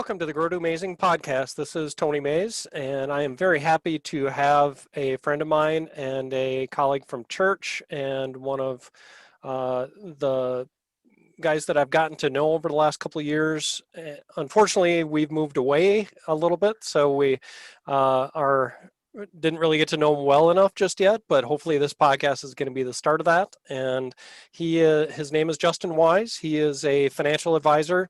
welcome to the Grow to Amazing podcast. This is Tony Mays, and I am very happy to have a friend of mine and a colleague from church, and one of the guys that I've gotten to know over the last couple of years. Unfortunately, we've moved away a little bit, so we didn't really get to know him well enough just yet, but hopefully this podcast is going to be the start of that. And his name is Justin Wise. He is a financial advisor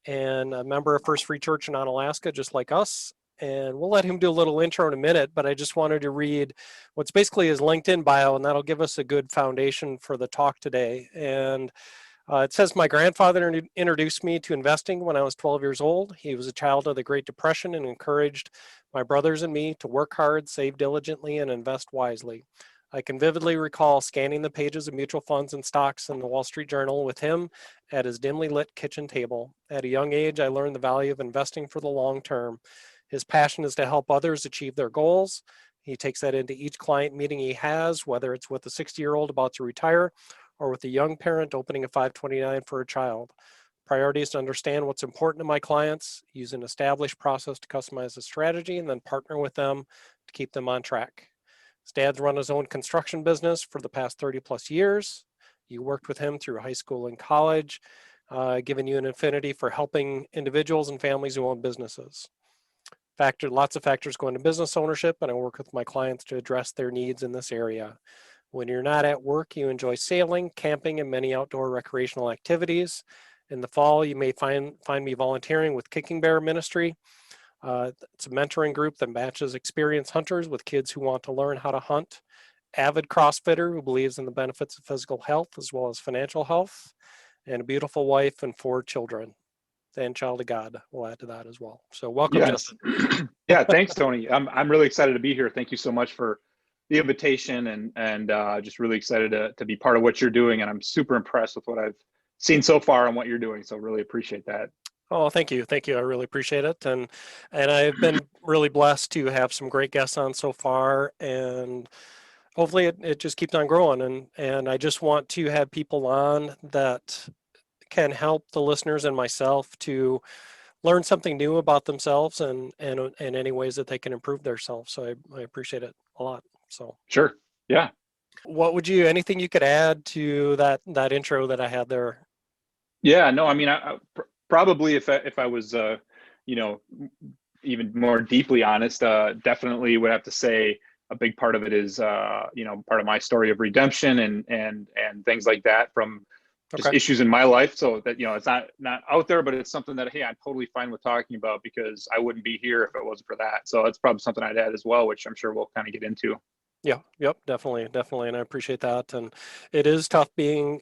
and a member of First Free Church in Onalaska, just like us. And we'll let him do a little intro in a minute, but I just wanted to read what's basically his LinkedIn bio, and that'll give us a good foundation for the talk today. And it says, my grandfather introduced me to investing when I was 12 years old. He was a child of the Great Depression and encouraged my brothers and me to work hard, save diligently, and invest wisely. I can vividly recall scanning the pages of mutual funds and stocks in the Wall Street Journal with him at his dimly lit kitchen table. At a young age, I learned the value of investing for the long term. His passion is to help others achieve their goals. He takes that into each client meeting he has, whether it's with a 60-year-old about to retire or with a young parent opening a 529 for a child. Priority is to understand what's important to my clients, use an established process to customize a strategy, and then partner with them to keep them on track. His dad's run his own construction business for the past 30 plus years. You worked with him through high school and college, giving you an affinity for helping individuals and families who own businesses. Lots of factors go into business ownership, and I work with my clients to address their needs in this area. When you're not at work, you enjoy sailing, camping, and many outdoor recreational activities. In the fall, you may find me volunteering with Kicking Bear Ministry. It's a mentoring group that matches experienced hunters with kids who want to learn how to hunt. Avid CrossFitter who believes in the benefits of physical health as well as financial health. And a beautiful wife and 4 children. And child of God, we'll add to that as well. So welcome, Yes. Justin. Yeah, thanks, Tony. I'm really excited to be here. Thank you so much for the invitation, and just really excited to be part of what you're doing. And I'm super impressed with what I've seen so far and what you're doing. So really appreciate that. Oh, thank you. Thank you. I really appreciate it. And I've been really blessed to have some great guests on so far, and hopefully it just keeps on growing. And I just want to have people on that can help the listeners and myself to learn something new about themselves and any ways that they can improve themselves. So I appreciate it a lot. So Sure. Yeah. anything you could add to that intro that I had there? Yeah. No, I mean, probably if I was, you know, even more deeply honest, definitely would have to say a big part of it is, part of my story of redemption and things like that from just Okay. issues in my life. So that, it's not out there, but it's something that, hey, I'm totally fine with talking about because I wouldn't be here if it wasn't for that. So that's probably something I'd add as well, which I'm sure we'll kind of get into. Yeah. Yep. Definitely. Definitely. And I appreciate that. And it is tough being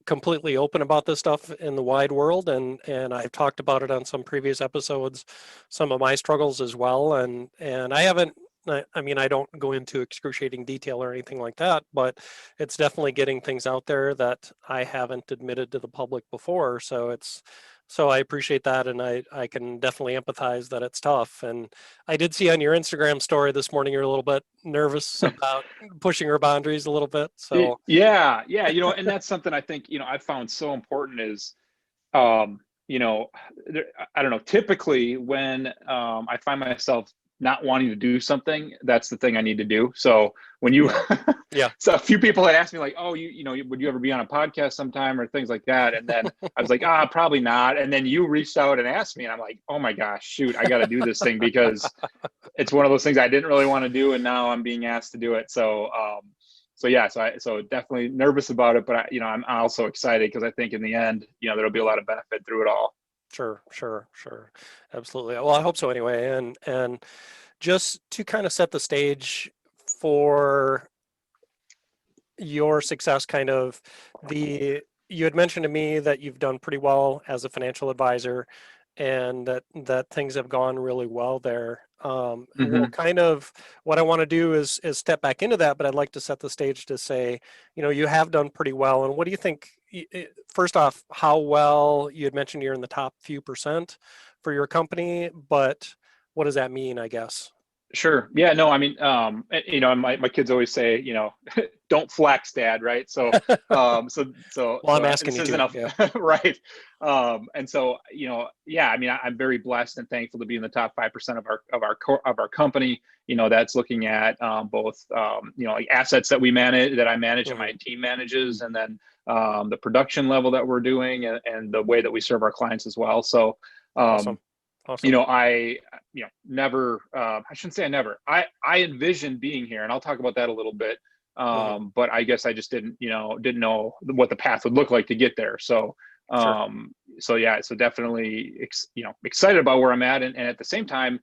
completely open about this stuff in the wide world, and I've talked about it on some previous episodes, some of my struggles as well, and I haven't, I mean, I don't go into excruciating detail or anything like that, but it's definitely getting things out there that I haven't admitted to the public before. So I appreciate that, and I can definitely empathize that it's tough. And I did see on your Instagram story this morning you're a little bit nervous about pushing your boundaries a little bit. So Yeah. And that's something I think, I've found so important is, you know, I don't know, typically when I find myself not wanting to do something, that's the thing I need to do. So when you, yeah. so a few people had asked me like, oh, would you ever be on a podcast sometime or things like that? And then I was like, probably not. And then you reached out and asked me, and I'm like, oh my gosh, shoot, I got to do this thing because it's one of those things I didn't really want to do, and now I'm being asked to do it. So definitely nervous about it, but I'm also excited because I think in the end, there'll be a lot of benefit through it all. Sure. Absolutely. Well, I hope so anyway. And just to kind of set the stage for your success, you had mentioned to me that you've done pretty well as a financial advisor, and that things have gone really well there. Well, kind of what I want to do is step back into that, but I'd like to set the stage to say, you have done pretty well. And what do you think, first off, how well? You had mentioned you're in the top few percent for your company, but what does that mean, I guess? Sure. Yeah, no, I mean, my kids always say, don't flex, Dad, right? So, Well, I'm this asking you isn't to. a Yeah. right. And so, yeah, I mean, I'm very blessed and thankful to be in the top 5% of our company. That's looking at both, like assets that I manage and Hmm. my team manages, and then the production level that we're doing, and the way that we serve our clients as well. So, Awesome. um, Awesome. I, never, I shouldn't say I never, I envisioned being here, and I'll talk about that a little bit. Hmm. But I guess I just didn't know what the path would look like to get there. So, Sure. yeah, so definitely, excited about where I'm at. And at the same time,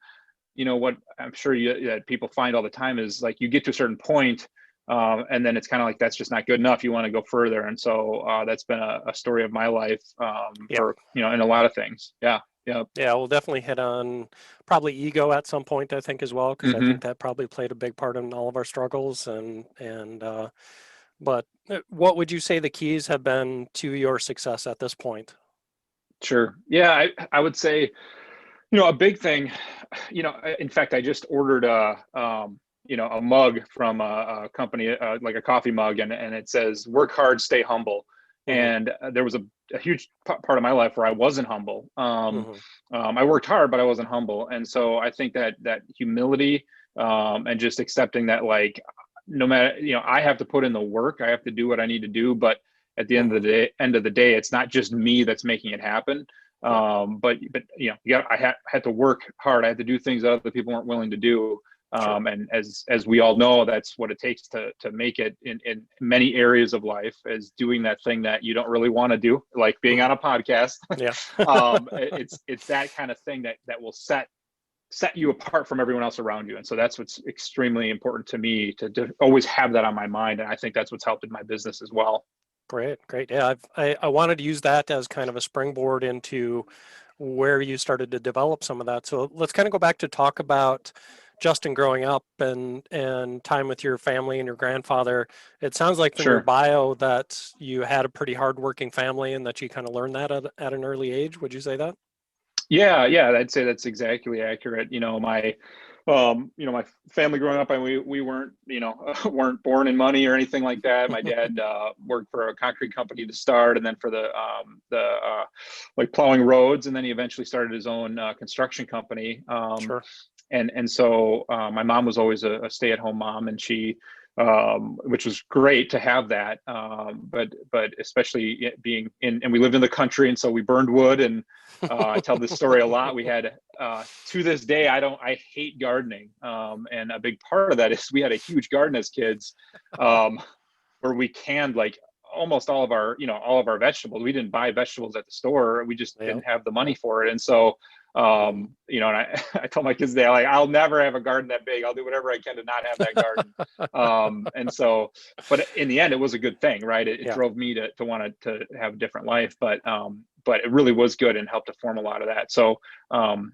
what I'm sure that people find all the time is like, you get to a certain point, and then it's kind of like, that's just not good enough. You want to go further. And so, that's been a story of my life, Yeah. for, in a lot of things. Yeah. Yeah. Yeah, we'll definitely hit on probably ego at some point, I think, as well, because I think Hmm. that probably played a big part in all of our struggles. But what would you say the keys have been to your success at this point? Sure. Yeah, I would say, a big thing, in fact, I just ordered a mug from a company, like a coffee mug, and it says, "Work hard, stay humble." Hmm. And there was a huge part of my life where I wasn't humble. Hmm. I worked hard, but I wasn't humble. And so I think that humility, and just accepting that, like, no matter, I have to put in the work, I have to do what I need to do, but at the Hmm. end of the day, it's not just me that's making it happen. Yeah, But I had to work hard. I had to do things that other people weren't willing to do. sure. And as we all know, that's what it takes to make it in many areas of life, is doing that thing that you don't really want to do, like being Hmm. on a podcast. Yeah. It's that kind of thing that will set you apart from everyone else around you. And so that's what's extremely important to me, to always have that on my mind. And I think that's what's helped in my business as well. Great, great. Yeah, I wanted to use that as kind of a springboard into where you started to develop some of that. So let's kind of go back to talk about Justin growing up and time with your family and your grandfather. It sounds like from your Sure. bio that you had a pretty hardworking family and that you kind of learned that at an early age. Would you say that? Yeah, yeah, I'd say that's exactly accurate. My family growing up, and we weren't, weren't born in money or anything like that. My dad worked for a concrete company to start, and then for the like plowing roads, and then he eventually started his own construction company. Sure. And so, my mom was always a stay-at-home mom, and she, which was great to have that. But especially being in, and we lived in the country, and so we burned wood. And I tell this story a lot. We had, to this day, I hate gardening. And a big part of that is we had a huge garden as kids, um, where we canned, like, almost all of our vegetables. We didn't buy vegetables at the store. We just Yeah. didn't have the money for it. And so, Mhm. and I told my kids, they like, I'll never have a garden that big. I'll do whatever I can to not have that garden. And so, but in the end, it was a good thing, right? It Yeah. drove me to want to have a different life, but it really was good and helped to form a lot of that. So,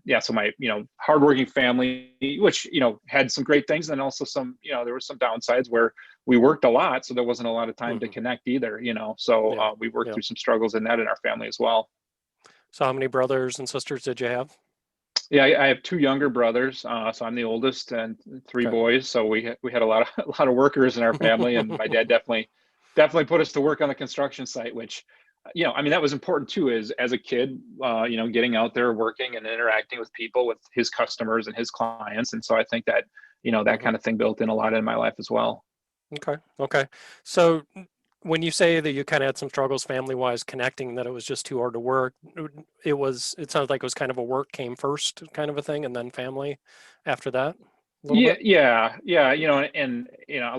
yeah, so my, hardworking family, which, had some great things, and also some, there were some downsides where we worked a lot, so there wasn't a lot of time to Hmm. connect either. So, Yeah. we worked Yeah. through some struggles in that in our family as well. So how many brothers and sisters did you have? Yeah, I have two younger brothers, so I'm the oldest, and three Okay. boys. So we had a lot of a lot of workers in our family, and my dad definitely put us to work on the construction site, which, I mean, that was important too. As a kid, getting out there, working and interacting with people, with his customers and his clients. And so I think that, that Hmm. kind of thing built in a lot in my life as well. Okay. Okay. So when you say that you kind of had some struggles family wise connecting, that it was just too hard to work, it sounds like it was kind of a work came first kind of a thing and then family after that a little Yeah, bit. yeah. And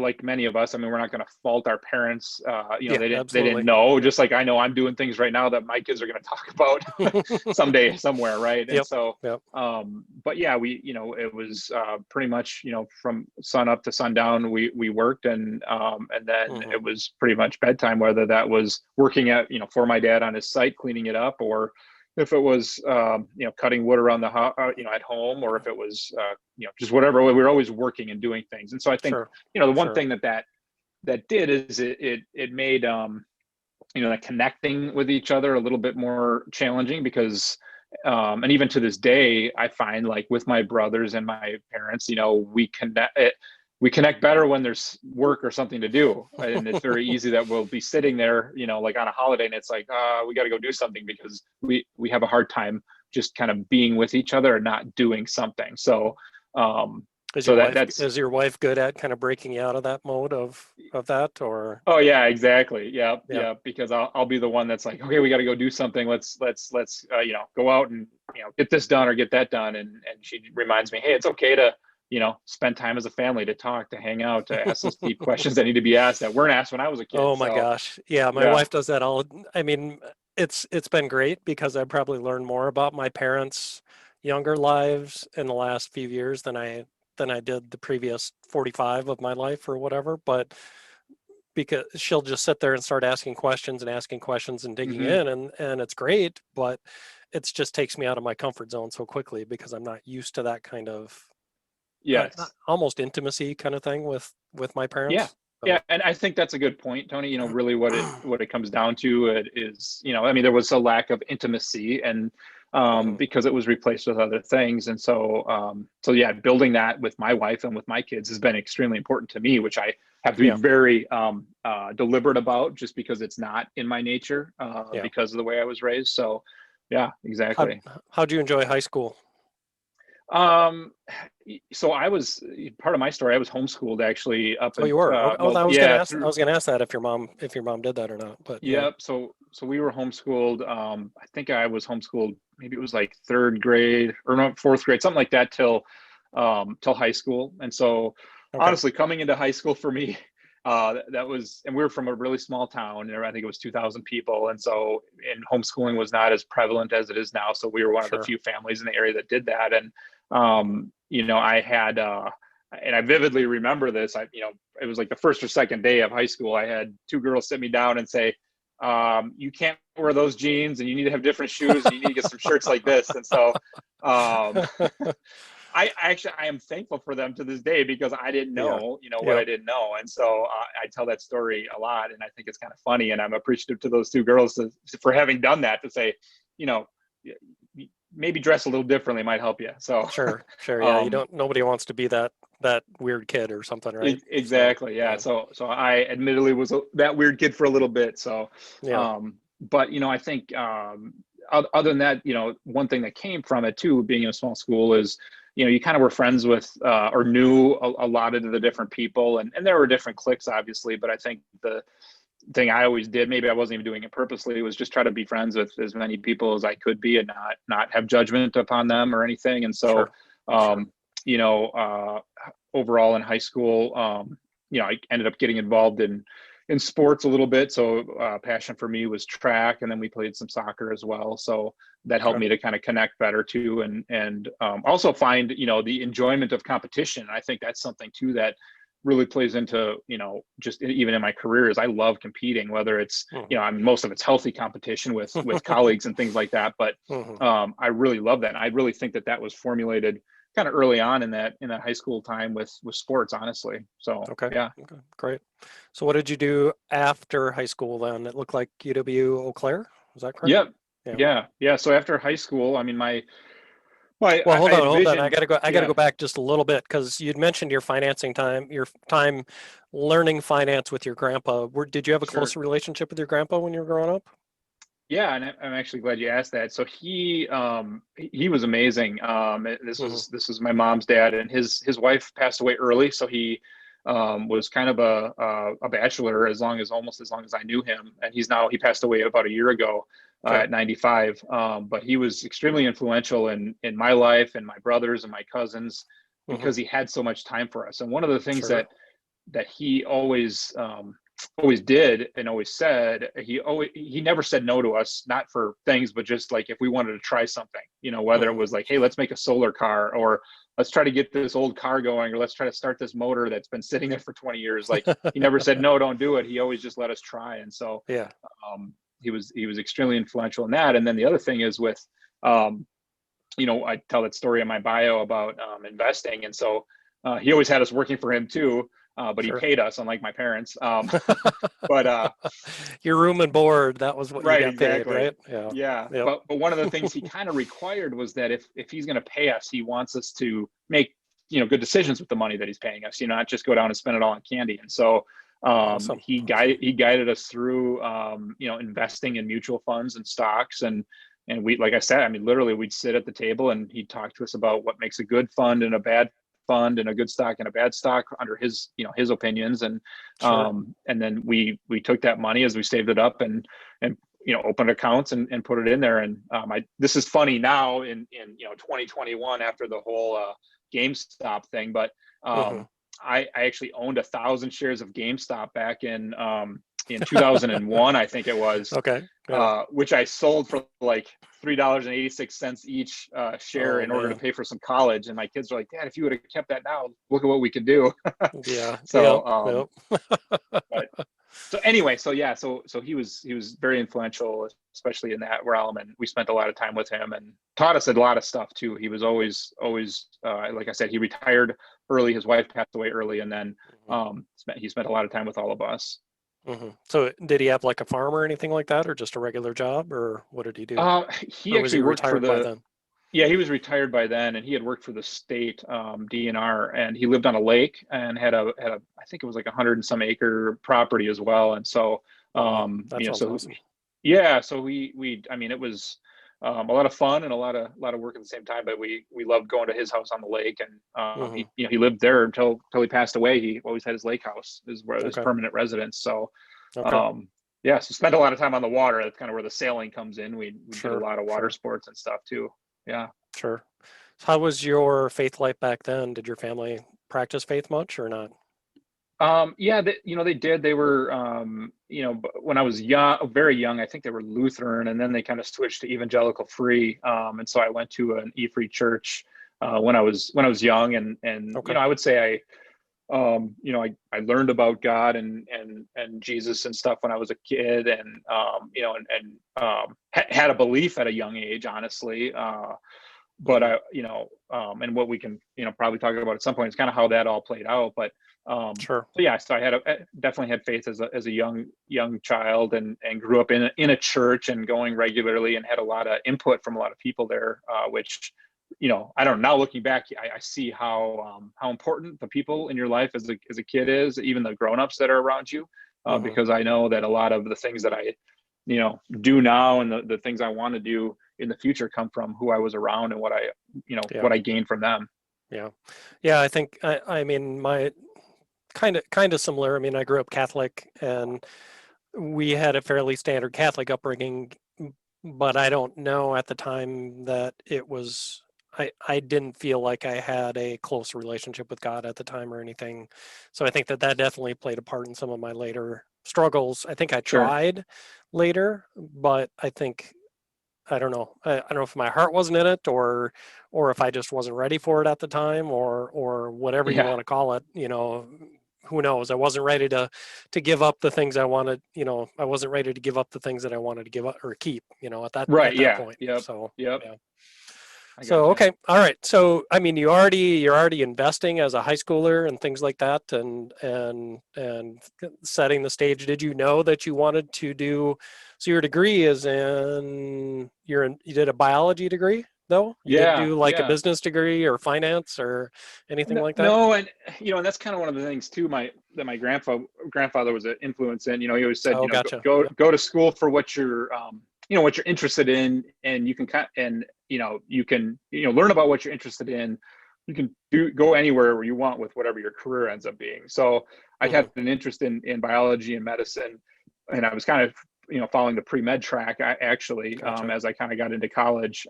like many of us, I mean, we're not going to fault our parents. Yeah, They didn't absolutely. know. Just like I know I'm doing things right now that my kids are going to talk about someday somewhere, right? And Yep. so, Yep. but yeah, it was, pretty much, from sun up to sundown, we worked, and then Hmm. it was pretty much bedtime, whether that was working at, for my dad on his site, cleaning it up, or if it was, cutting wood around the house, at home, or if it was, just whatever. We were always working and doing things. And so I think, Sure. the one Sure. thing that did is it made, that connecting with each other a little bit more challenging, because, And even to this day, I find like with my brothers and my parents, we connect better when there's work or something to do. And it's very easy that we'll be sitting there, like on a holiday, and it's like, we got to go do something because we have a hard time just kind of being with each other and not doing something. So, is your wife good at kind of breaking you out of that mode of that, or? Oh yeah, exactly. Yeah. Yeah. Yeah. Because I'll be the one that's like, okay, we got to go do something. Let's go out and, get this done or get that done. And she reminds me, hey, it's okay to, spend time as a family, to talk, to hang out, to ask those deep questions that need to be asked that weren't asked when I was a kid. Oh my gosh. Yeah. My wife does that I mean, it's been great because I probably learned more about my parents' younger lives in the last few years than I did the previous 45 of my life or whatever. But because she'll just sit there and start asking questions and digging in, and it's great, but it just takes me out of my comfort zone so quickly because I'm not used to that kind of almost intimacy kind of thing with my Yeah. parents. So. Yeah. And I think that's a good point, Tony. Really what it comes down to it is, there was a lack of intimacy, and because it was replaced with other things. And so yeah, building that with my wife and with my kids has been extremely important to me, which I have to be very deliberate about, just because it's not in my nature, because of the way I was raised. So yeah, exactly. How'd you enjoy high school? So I was, part of my story, I was homeschooled actually up. Oh, you were? I was gonna ask that if your mom did that or not, but yep. So we were homeschooled. I think I was homeschooled, maybe it was like third grade or not, fourth grade, something like that, till high school. And so honestly, coming into high school for me, that was, and we were from a really small town, and I think it was 2,000 people. And so, and homeschooling was not as prevalent as it is now. So we were one of the few families in the area that did that. And, I had, and I vividly remember this, it was like the first or second day of high school. I had two girls sit me down and say, you can't wear those jeans, and you need to have different shoes, and you need to get some shirts like this. And so, I am thankful for them to this day, because I didn't know, what I didn't know. And so I tell that story a lot, and I think it's kind of funny, and I'm appreciative to those two girls for having done that, to say, maybe dress a little differently might help you. So sure. Yeah. Nobody wants to be that weird kid or something, right? Exactly. So, yeah. So I admittedly was that weird kid for a little bit. So, but I think, other than that, one thing that came from it too, being in a small school, is, you kind of were friends with, or knew a lot of the different people, and there were different cliques, obviously, but I think the thing I always did, maybe I wasn't even doing it purposely, was just try to be friends with as many people as I could be, and not have judgment upon them or anything. And so, overall in high school, I ended up getting involved in sports a little bit. So passion for me was track, and then we played some soccer as well. So that helped me to kind of connect better too, and also find, the enjoyment of competition. I think that's something too that really plays into, just even in my career, is I love competing, whether it's, most of it's healthy competition with colleagues and things like that. But I really love that. And I really think that was formulated kind of early on in that high school time with sports, honestly. So, yeah. Okay, great. So what did you do after high school then? It looked like UW Eau Claire. Is that correct? Yep. Yeah. So after high school, I mean, hold on. I gotta go back just a little bit, because you'd mentioned your time learning finance with your grandpa. Did you have a closer relationship with your grandpa when you were growing up? Yeah, and I'm actually glad you asked that. So he was amazing. This was my mom's dad, and his wife passed away early, so he was kind of a bachelor almost as long as I knew him, and he passed away about a year ago at 95. But he was extremely influential in my life and my brothers and my cousins, because he had so much time for us. And one of the things that he always did and always said, he never said no to us, not for things, but just like if we wanted to try something, whether it was like, hey, let's make a solar car, or let's try to get this old car going, or let's try to start this motor that's been sitting there for 20 years. Like, he never said, no, don't do it. He always just let us try. And so, he was extremely influential in that. And then the other thing is with, I tell that story in my bio about investing. And so he always had us working for him too. but he Sure. paid us, unlike my parents. But Your room and board, that was what you right, got paid, exactly. right? Yeah. Yeah. Yep. But one of the things he kind of required was that if he's going to pay us, he wants us to make, good decisions with the money that he's paying us, not just go down and spend it all on candy. And so Awesome. he guided us through, investing in mutual funds and stocks. And we, like I said, I mean, literally we'd sit at the table and he'd talk to us about what makes a good fund and a bad fund, and a good stock and a bad stock under his, his opinions. Sure. And then we took that money as we saved it up and opened accounts and put it in there. And this is funny now in 2021 after the whole GameStop thing, but Hmm. I actually owned 1,000 shares of GameStop back in 2001, I think it was, Okay. Yeah. which I sold for like $3.86 each share Oh in order to man. pay for some college. And my kids are like, Dad, if you would have kept that now, look at what we could do. Yeah. Yep. So, Yep. but so anyway, so yeah, so he was very influential, especially in that realm, and we spent a lot of time with him and taught us a lot of stuff too. He was always like I said, he retired early. His wife passed away early, and then he spent a lot of time with all of us. Hmm. So did he have like a farm or anything like that, or just a regular job, or what did he do? He Or was actually he worked for retired by then? yeah, he was retired by then, and he had worked for the state DNR, and he lived on a lake and had a I think it was like 100 and some acre property as well. And so Wow, that sounds so awesome. yeah, so I mean, it was a lot of fun and a lot of work at the same time, but we loved going to his house on the lake. And Hmm. he lived there until he passed away. He always had his lake house is where his Okay. permanent residence. So Okay. um yeah, so spent a lot of time on the water. That's kind of where the sailing comes in. We did a Sure. lot of water Sure. sports and stuff too. Yeah. Sure. So how was your faith life back then? Did your family practice faith much or not? Yeah, they did. They were, when I was young, very young, I think they were Lutheran, and then they kind of switched to evangelical free. And so I went to an E-free church when I was young, and Okay. I would say I learned about God and Jesus and stuff when I was a kid, and had a belief at a young age, honestly. But Hmm. and what we can probably talk about at some point is kind of how that all played out. But Sure. so yeah, so I definitely had faith as a young child, and grew up in a church and going regularly, and had a lot of input from a lot of people there, which I don't know, now looking back, I see how important the people in your life as a kid is, even the grown-ups that are around you, Hmm. because I know that a lot of the things that I do now, and the things I want to do in the future, come from who I was around and Yeah. what I gained from them. Yeah. Yeah. I think I mean my kind of similar. I mean, I grew up Catholic, and we had a fairly standard Catholic upbringing, but I don't know at the time that it was. I didn't feel like I had a close relationship with God at the time or anything. So I think that that definitely played a part in some of my later struggles. I think I Sure. tried later, but I think I don't know. I don't know if my heart wasn't in it, or if I just wasn't ready for it at the time, or whatever you Yeah. want to call it. Who knows? I wasn't ready to give up the things I wanted. I wasn't ready to give up the things that I wanted to give up or keep. At Right. that Yeah. point. Yep. So Yep. yeah. I So gotcha. okay, all right. So I mean, you're already investing as a high schooler and things like that, and setting the stage. Did you know that you wanted to do? So your degree is you did a biology degree though. You didn't Yeah. do like a Yeah. business degree or finance or anything No, like that. no, and that's kind of one of the things too. My grandfather was an influence in. He always said, Oh, go gotcha. go, Yep. go to school for what what you're interested in, and you can learn about what you're interested in. You can go anywhere where you want with whatever your career ends up being. So I Hmm. had an interest in biology and medicine, and I was kind of following the pre-med track, actually, Gotcha. as I kind of got into college.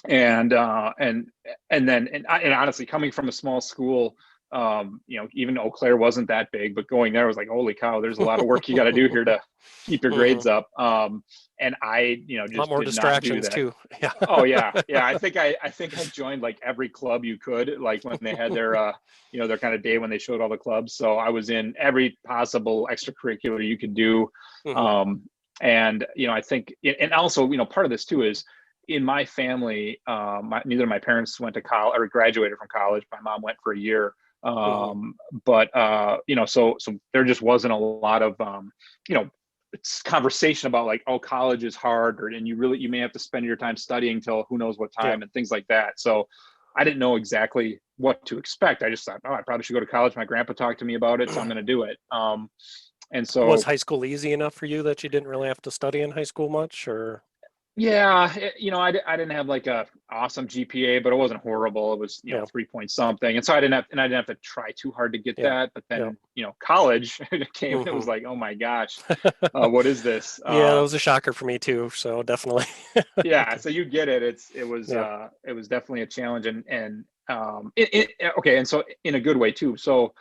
And honestly, coming from a small school, even Eau Claire wasn't that big, but going there was like, holy cow, there's a lot of work you got to do here to keep your Hmm. grades up. And I A lot just more did not do distractions that. too. Yeah. Oh yeah, yeah. I think I joined like every club you could, like when they had their kind of day when they showed all the clubs. So I was in every possible extracurricular you could do. Hmm. um and I think, and also, part of this too is, in my family, neither of my parents went to college or graduated from college. My mom went for a year. Hmm. But so there just wasn't a lot of you know it's conversation about like, oh, college is hard, and you may have to spend your time studying till who knows what Yeah. time and things like that. So I didn't know exactly what to expect. I just thought, oh, I probably should go to college. My grandpa talked to me about it, so I'm going to do it. And Was so high school easy enough for you that you didn't really have to study in high school much, or? yeah, I didn't have like a awesome GPA, but it wasn't horrible. It was, Yeah. 3 point something. And so I didn't have to try too hard to get Yeah. that. But Yeah. then, college came and it Hmm. was like, oh my gosh, what is this? Yeah, that was a shocker for me too. So definitely. Yeah, so you get it. Yeah. It was definitely a challenge okay. And so in a good way too. So,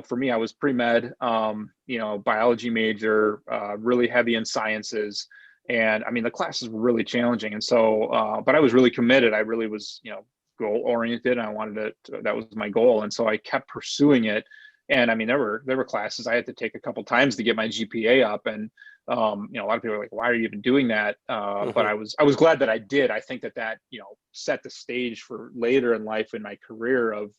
for me, I was pre-med, biology major, really heavy in sciences. And I mean, the classes were really challenging. And so, but I was really committed. I really was, goal oriented. And I wanted that was my goal. And so I kept pursuing it. And I mean, there were classes I had to take a couple times to get my GPA up. And a lot of people are like, why are you even doing that? But Hmm. I was glad that I did. I think that set the stage for later in life in my career of,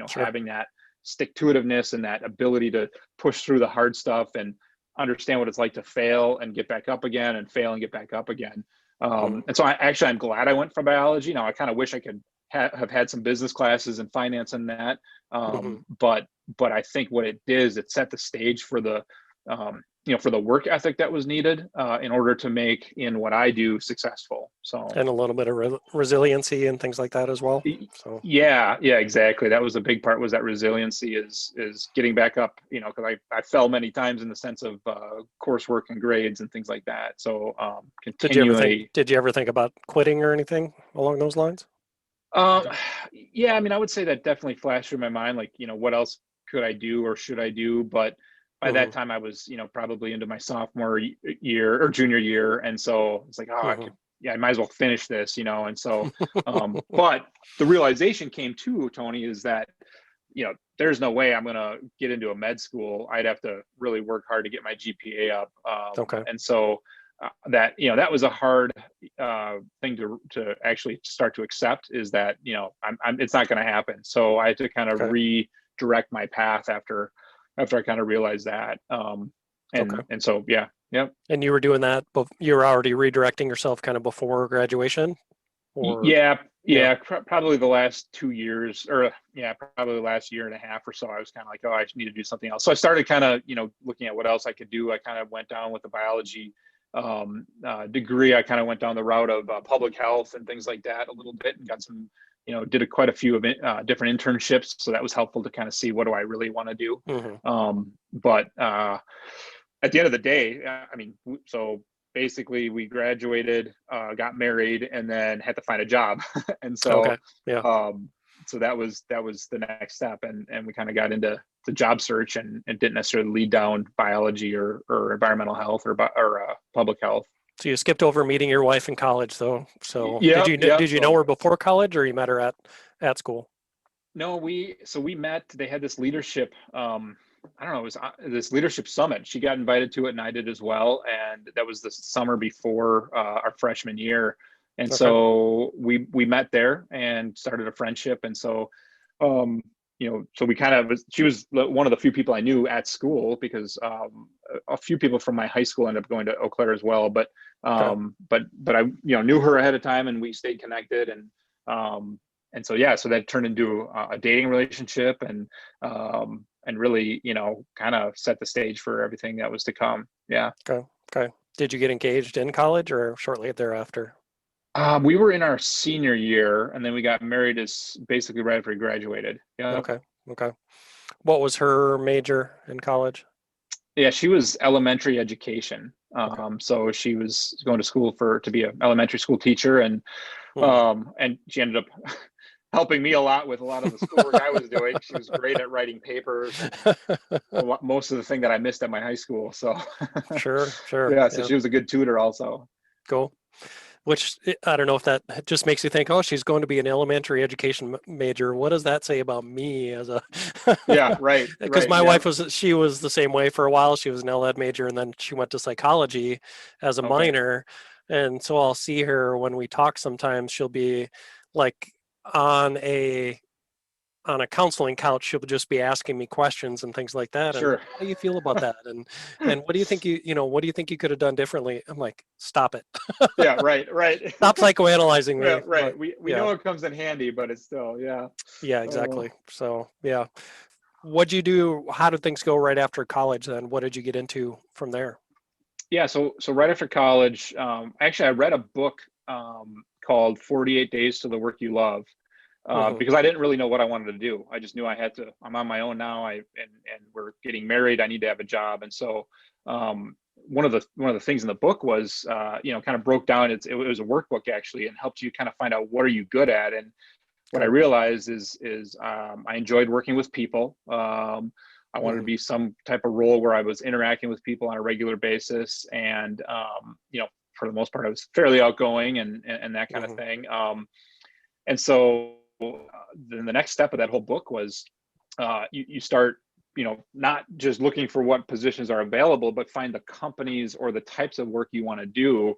Sure. having that stick to itiveness and that ability to push through the hard stuff and understand what it's like to fail and get back up again and fail and get back up again. Hmm. And so I'm glad I went for biology. Now I kind of wish I could have had some business classes and finance in that. Hmm. But I think what it did is it set the stage for for the work ethic that was needed in order to make in what I do successful. So And a little bit of resiliency and things like that as well. So. yeah, exactly. That was a big part, was that resiliency is getting back up, because I fell many times in the sense of coursework and grades and things like that. So continually. Did you ever think about quitting or anything along those lines? Um, yeah, I mean, I would say that definitely flashed through my mind, like, what else could I do or should I do? But by Hmm. that time I was, probably into my sophomore year or junior year. And so it's like, oh, Hmm. yeah, I might as well finish this, And so, but the realization came too, Tony, is that, there's no way I'm going to get into a med school. I'd have to really work hard to get my GPA up. Okay. And so that was a hard thing to actually start to accept, is that it's not going to happen. So I had to kind of Okay. redirect my path after I kind of realized that. Okay. And so yeah. And you were doing that, but you were already redirecting yourself kind of before graduation, or? Yeah, Yeah. yeah, probably the last 2 years, or yeah, probably the last year and a half or so. I was kind of like, oh, I need to do something else. So I started kind of, looking at what else I could do. I kind of went down with the biology degree. I kind of went down the route of public health and things like that a little bit, and got some, did quite a few of different internships. So that was helpful to kind of see what do I really want to do. Hmm. But at the end of the day, I mean, so basically we graduated, got married, and then had to find a job. And so, Okay. Yeah. um, so that was the next step, and we kind of got into the job search, and didn't necessarily lead down biology or environmental health or public health. So you skipped over meeting your wife in college, though. So Yep. did you know So her before college, or you met her at school? no, we met. They had this leadership. I don't know. It was this leadership summit. She got invited to it, and I did as well. And that was the summer before our freshman year. And Okay. so we met there and started a friendship. And so, um, so we kind of she was one of the few people I knew at school, because a few people from my high school ended up going to Eau Claire as well. Okay. But I knew her ahead of time, and we stayed connected. And so yeah, so that turned into a dating relationship, and really, kind of set the stage for everything that was to come. Yeah. Okay. Okay. Did you get engaged in college or shortly thereafter? We were in our senior year, and then we got married as basically right after we graduated. Yeah. Okay. Okay. What was her major in college? Yeah, she was elementary education. Okay. So she was going to school to be an elementary school teacher, Hmm. and she ended up helping me a lot with a lot of the schoolwork I was doing. She was great at writing papers and most of the thing that I missed at my high school. So Sure. Sure. yeah, so Yeah. she was a good tutor also. Cool. Which I don't know if that just makes you think, oh, she's going to be an elementary education major. What does that say about me as a? Yeah, right, Because right. my Yeah. wife she was the same way for a while. She was an ed major, and then she went to psychology as a Okay. minor. And so I'll see her when we talk. Sometimes she'll be like on a on a counseling couch, she'll just be asking me questions and things like that. And Sure. how do you feel about that? And what do you think what do you think you could have done differently? I'm like, stop it. Yeah, right, right. Stop psychoanalyzing Yeah, me. right. But We yeah, know it comes in handy, but it's still, yeah. yeah, Oh. exactly. So yeah. What'd you do? How did things go right after college then? What did you get into from there? Yeah, so right after college, actually I read a book called 48 Days to the Work You Love. Hmm. Because I didn't really know what I wanted to do. I just knew I had to. I'm on my own now. And we're getting married. I need to have a job. And so one of the things in the book was kind of broke down. It was a workbook actually, and helped you kind of find out what are you good at. And what I Okay. realized is I enjoyed working with people. I wanted to Hmm. be some type of role where I was interacting with people on a regular basis, and for the most part, I was fairly outgoing and that kind of Hmm. thing. And so then the next step of that whole book was you start not just looking for what positions are available, but find the companies or the types of work you want to do,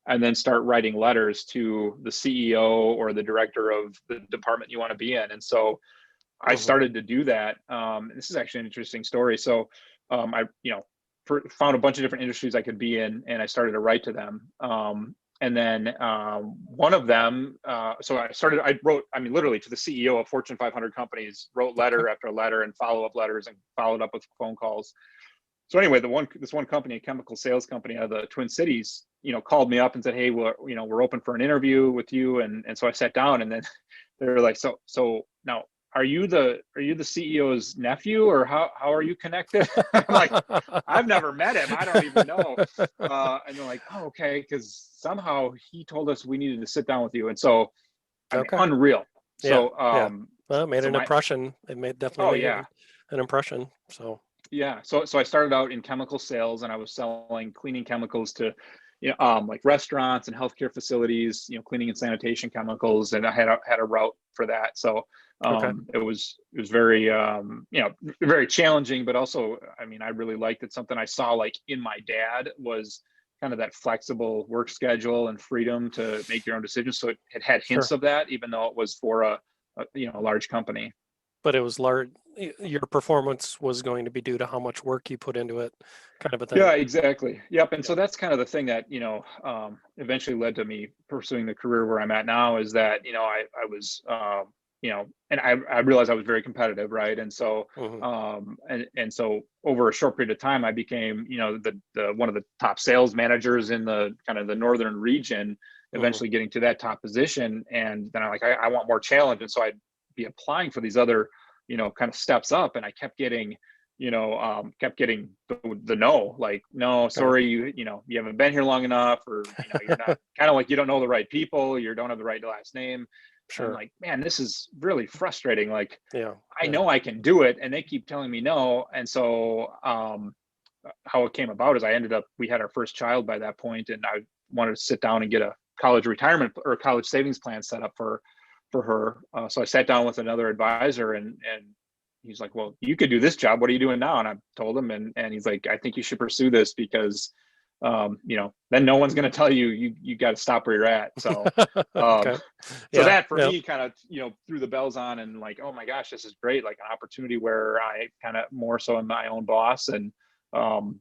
and then start writing letters to the CEO or the director of the department you want to be in. And so I Hmm. started to do that. This is actually an interesting story. So I found a bunch of different industries I could be in, and I started to write to them. And then one of them, so I wrote, I mean, literally to the CEO of Fortune 500 companies, wrote Okay. letter after letter and follow-up letters and followed up with phone calls. So anyway, this one company, a chemical sales company out of the Twin Cities, called me up and said, "Hey, we're open for an interview with you." And so I sat down, and then they were like, "So now, are you the CEO's nephew, or how are you connected?" I'm like, "I've never met him. I don't even know." And they're like, "Oh, okay," because somehow he told us we needed to sit down with you. And so, I mean, Okay. unreal. Yeah. So, Yeah. Well, it made so an my impression. It definitely oh made yeah, an impression. So. yeah. So I started out in chemical sales, and I was selling cleaning chemicals to, like restaurants and healthcare facilities, cleaning and sanitation chemicals, and I had a route for that. So Okay. it was very very challenging, but also, I mean, I really liked it. Something I saw like in my dad was kind of that flexible work schedule and freedom to make your own decisions. So it had hints Sure. of that, even though it was for a large company. But it was large. Your performance was going to be due to how much work you put into it, kind of a thing. Yeah, exactly. Yep. And Yep. so that's kind of the thing that, eventually led to me pursuing the career where I'm at now, is that, I was, and I realized I was very competitive. Right. And so, Hmm. and so over a short period of time, I became, the one of the top sales managers in the kind of the northern region, Hmm. eventually getting to that top position. And then I want more challenge. And so I'd be applying for these other, kind of steps up, and I kept getting the no, like, no, Okay. sorry, you haven't been here long enough, or you're not, kind of like, you don't know the right people, you don't have the right last name. And I'm Sure. like, man, this is really frustrating. Like, Yeah. I Yeah. know I can do it, and they keep telling me no. And so how it came about is we had our first child by that point, and I wanted to sit down and get a college retirement or college savings plan set up for her. So I sat down with another advisor, and he's like, "Well, you could do this job. What are you doing now?" And I told him, and he's like, "I think you should pursue this, because then no one's going to tell you got to stop where you're at." So um Okay. so Yeah. that for Yeah. me kind of threw the bells on, and like, oh my gosh, this is great, like an opportunity where I kind of more so am my own boss. And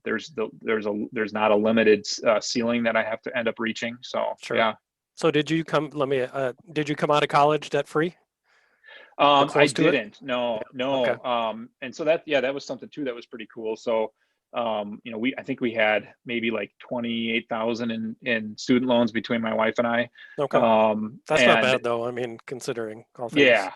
there's not a limited ceiling that I have to end up reaching. So Sure. yeah. So did you come out of college debt free or I close to it? didn't. No, Yeah. Okay. no. And so that was something too that was pretty cool. So, I think we had maybe like 28,000 in student loans between my wife and I. Okay. That's not And bad though. I mean, considering all things. yeah,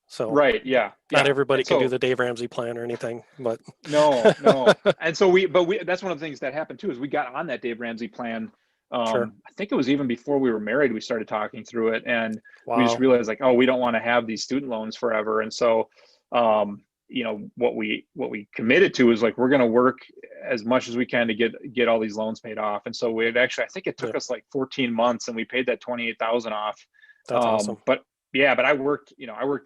So right. Yeah, not yeah. everybody And can do so the Dave Ramsey plan or anything, but no, no. And so that's one of the things that happened too, is we got on that Dave Ramsey plan. sure. I think it was even before we were married, we started talking through it, and we just Wow. realized like, oh, we don't want to have these student loans forever. And so, what we committed to is like, we're going to work as much as we can to get all these loans paid off. And so we had actually, I think it took Yeah. us like 14 months, and we paid that 28,000 off. That's awesome. But yeah, but I worked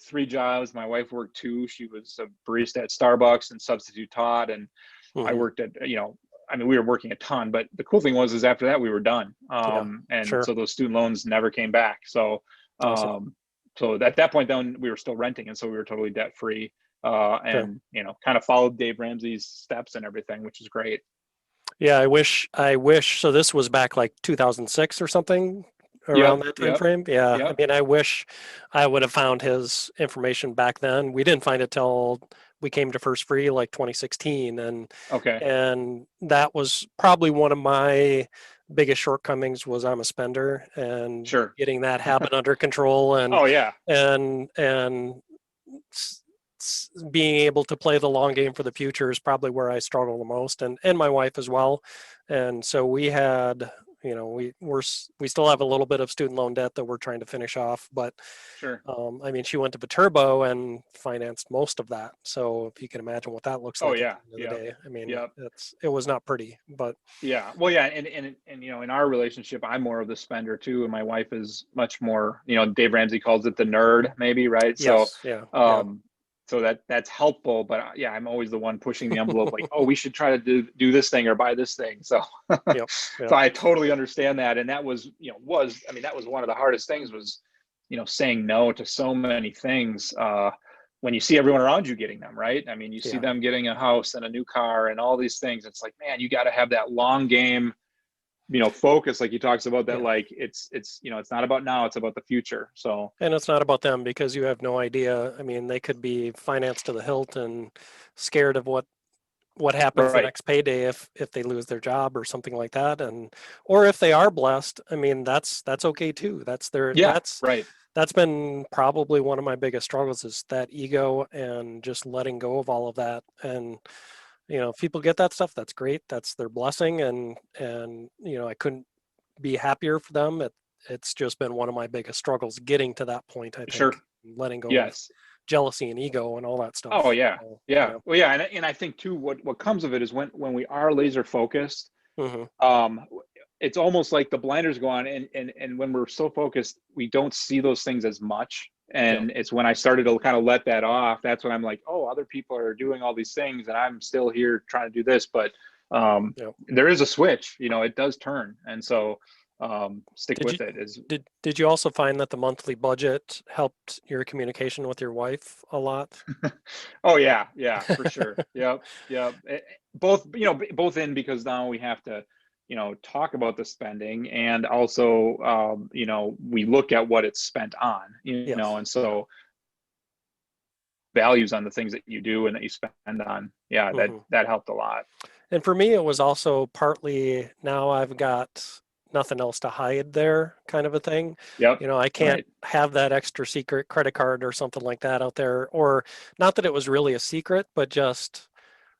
three jobs. My wife worked two. She was a barista at Starbucks and substitute taught. And I Hmm. worked at, I mean, we were working a ton, but the cool thing was, is after that we were done. Yeah. And Sure. so those student loans never came back. So, Awesome. um, so at that point, then we were still renting, and so we were totally debt free. Sure. And kind of followed Dave Ramsey's steps and everything, which is great. Yeah, I wish. So this was back like 2006 or something, around Yep, that time yep, frame. Yeah, I yep. mean, I wish I would have found his information back then. We didn't find it till we came to First Free like 2016, Okay, and that was probably one of my biggest shortcomings was I'm a spender, and sure. getting that habit under control, Oh yeah, and being able to play the long game for the future is probably where I struggle the most, and my wife as well. And so we had, we still have a little bit of student loan debt that we're trying to finish off, but sure. I mean, she went to Viterbo and financed most of that. So if you can imagine what that looks Oh like at yeah, the end of the yep, day, I mean, yep. it was not pretty, but Yeah. Well, yeah, and in our relationship, I'm more of the spender too, and my wife is much more. Dave Ramsey calls it the nerd, maybe, right? So, yes, yeah, yeah, um, so that's helpful. But yeah, I'm always the one pushing the envelope, like, oh, we should try to do this thing or buy this thing. So, yep, so yep, I totally understand that, and that was, I mean, that was one of the hardest things was, saying no to so many things. When you see everyone around you getting them, right? I mean, you see yeah, them getting a house and a new car and all these things. It's like, man, you got to have that long game, focus. Like he talks about that, yeah. like it's not about now, it's about the future. So And it's not about them because you have no idea. I mean, they could be financed to the hilt and scared of what happens the right, next payday if they lose their job or something like that. And or if they are blessed, I mean, that's okay too. yeah, right, That's been probably one of my biggest struggles is that ego and just letting go of all of that. And if people get that stuff, that's great. That's their blessing, and I couldn't be happier for them. It's just been one of my biggest struggles getting to that point, I think, sure, letting go of yes. jealousy and ego and all that Oh stuff. yeah, So, yeah, yeah. well, yeah, and I think too, what comes of it is when we are laser focused, Hmm. um, it's almost like the blinders go on, and when we're so focused, we don't see those things as much. Yeah. And it's when I started to kind of let that off, that's when I'm like, oh, other people are doing all these things, and I'm still here trying to do this. But Yeah. there is a switch, it does turn, and so stick Did you with it. Is did you also find that the monthly budget helped your communication with your wife a lot? oh yeah, yeah, for sure. Yep, yep. Both, both in because now we have to, talk about the spending, and also, we look at what it's spent on, Yes. and Yeah. so values on the things that you do and that you spend on. Yeah, that Hmm. that helped a lot. And for me, it was also partly now I've got nothing else to hide there kind of a thing. Yep. I can't Right. have that extra secret credit card or something like that out there. Or not that it was really a secret, but just,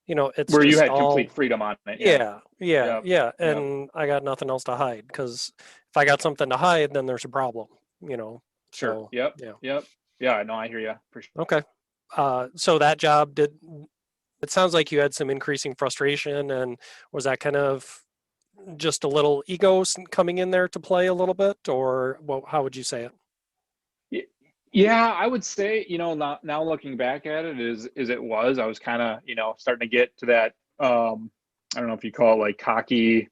it's Where you just had complete all, freedom on it. Yeah. yeah, yeah, Yep. yeah. Yep. And I got nothing else to hide because if I got something to hide, then there's a problem, you know. Sure. So, Yep. yeah. Yep. Yeah. No, I hear you for sure. Okay. So that job it sounds like you had some increasing frustration, and was that kind of just a little ego coming in there to play a little bit, or how would you say it? Y- Yeah, I would say, now looking back at it is it was, I was kind of, starting to get to that, I don't know if you call it like cocky,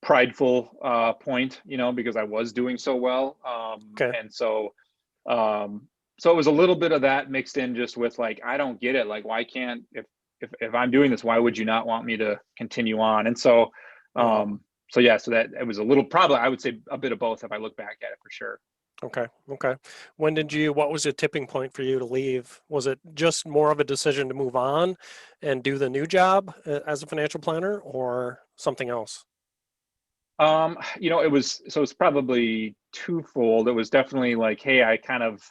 prideful point, because I was doing so well. Okay. And so it was a little bit of that mixed in just with like, I don't get it. Like, why can't, if I'm doing this, why would you not want me to continue on? And Hmm. um, so yeah, so that it was a little, probably, I would say a bit of both if I look back at it for sure. Okay. Okay. What was the tipping point for you to leave? Was it just more of a decision to move on and do the new job as a financial planner, or something else? It's probably twofold. It was definitely like, hey, I kind of,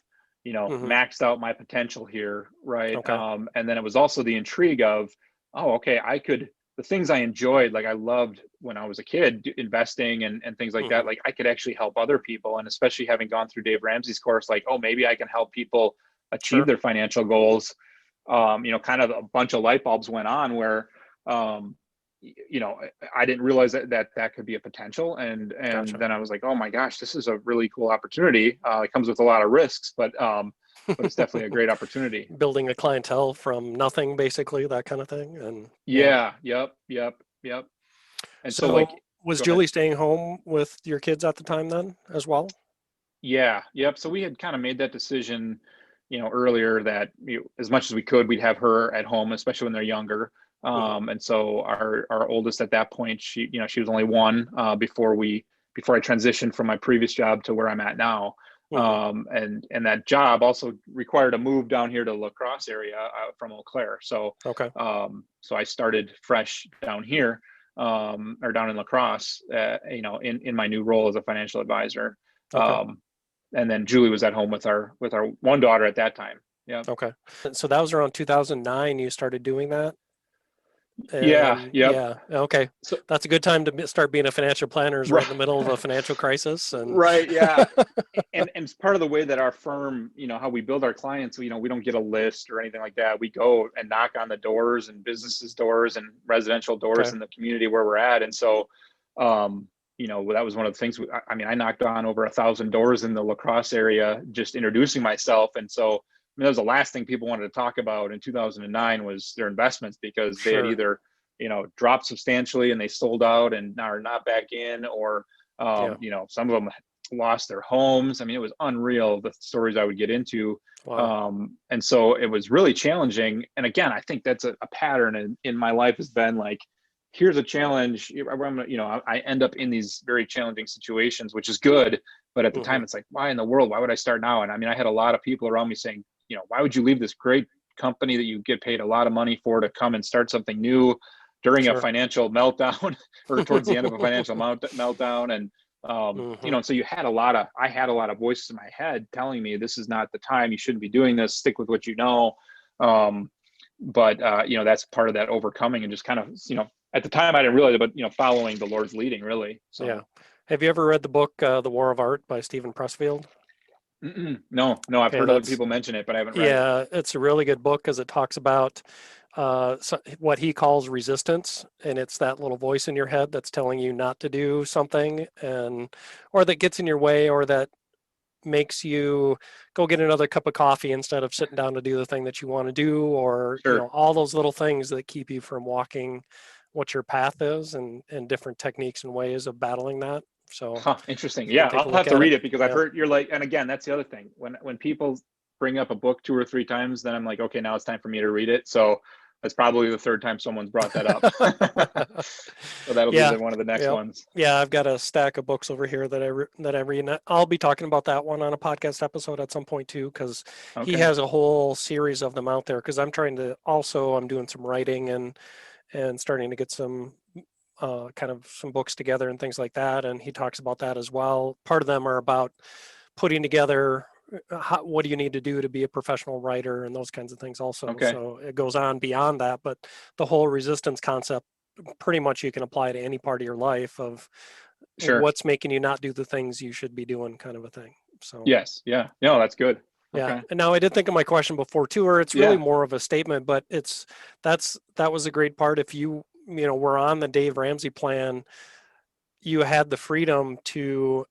Hmm. maxed out my potential here, right? Okay. And then it was also the intrigue of, oh, okay, the things I enjoyed, like I loved when I was a kid, investing and things like Hmm. that. Like I could actually help other people, and especially having gone through Dave Ramsey's course, like, oh, maybe I can help people achieve Sure. their financial goals. Kind of a bunch of light bulbs went on where, um, I didn't realize that could be a potential, and Gotcha. then I was like, oh my gosh, this is a really cool opportunity. It comes with a lot of risks, but it's definitely a great opportunity. Building a clientele from nothing, basically, that kind of thing. And yeah. Yeah, yep, yep, yep. And so So like, was go ahead. Julie staying home with your kids at the time then as well? Yeah, yep. So we had kind of made that decision, earlier that as much as we could, we'd have her at home, especially when they're younger. Hmm. And so our oldest at that point, she was only one before I transitioned from my previous job to where I'm at now. Hmm. And that job also required a move down here to La Crosse area from Eau Claire. Okay. So I started fresh down here, or down in La Crosse, in my new role as a financial advisor. Okay. Um, and then Julie was at home with our one daughter at that time. Yeah. Okay. So that was around 2009 you started doing that? Yeah. And Yep. yeah, okay. So That's a good time to start being a financial planner is right right, in the middle of a financial crisis. And right. Yeah. And it's part of the way that our firm, how we build our clients. We don't get a list or anything like that. We go and knock on the doors and businesses doors and residential doors okay. in the community where we're at. And so, that was one of the things. I knocked on over 1,000 doors in the La Crosse area, just introducing myself. And so, that was the last thing people wanted to talk about in 2009 was their investments, because they had Sure. either, dropped substantially and they sold out and are not back in, or, Yeah. some of them lost their homes. It was unreal, the stories I would get into. Wow. And so it was really challenging. And again, I think that's a pattern in my life, has been like, here's a challenge. I end up in these very challenging situations, which is good. But at the Hmm. time, it's like, why in the world? Why would I start now? And I had a lot of people around me saying, why would you leave this great company that you get paid a lot of money for to come and start something new during a Sure. financial meltdown or towards the end of a financial meltdown? And, Hmm. so I had a lot of voices in my head telling me this is not the time, you shouldn't be doing this, stick with what you know. But that's part of that overcoming, and just kind of, at the time I didn't realize it, but following the Lord's leading, really. Yeah. So Have you ever read the book, The War of Art by Steven Pressfield? no, I've Okay, heard other that's people mention it, but I haven't read it. yeah, it's a really good book because it talks about what he calls resistance, and it's that little voice in your head that's telling you not to do something, and or that gets in your way, or that makes you go get another cup of coffee instead of sitting down to do the thing that you want to do, or Sure. all those little things that keep you from walking what your path is, and different techniques and ways of battling that. So Huh, interesting. if you can Yeah, take a I'll look have to at it. read it, because I've Yeah. heard you're like, and again, that's the other thing. When people bring up a book 2 or 3 times, then I'm like, okay, now it's time for me to read it. So that's probably the third time someone's brought that up. So that'll be Yeah, one of the next yeah, ones. yeah. I've got a stack of books over here that I read. And I'll be talking about that one on a podcast episode at some point too, because he Okay. has a whole series of them out there. Because I'm doing some writing and starting to get some kind of some books together and things like that. And he talks about that as well. Part of them are about putting together what do you need to do to be a professional writer and those kinds of things also. Okay. So it goes on beyond that, but the whole resistance concept pretty much you can apply to any part of your life of Sure. what's making you not do the things you should be doing, kind of a thing. So Yes. Yeah. No, that's good. yeah. Okay. And now I did think of my question before too, or it's really Yeah. more of a statement, but that was a great part. If were on the Dave Ramsey plan, you had the freedom to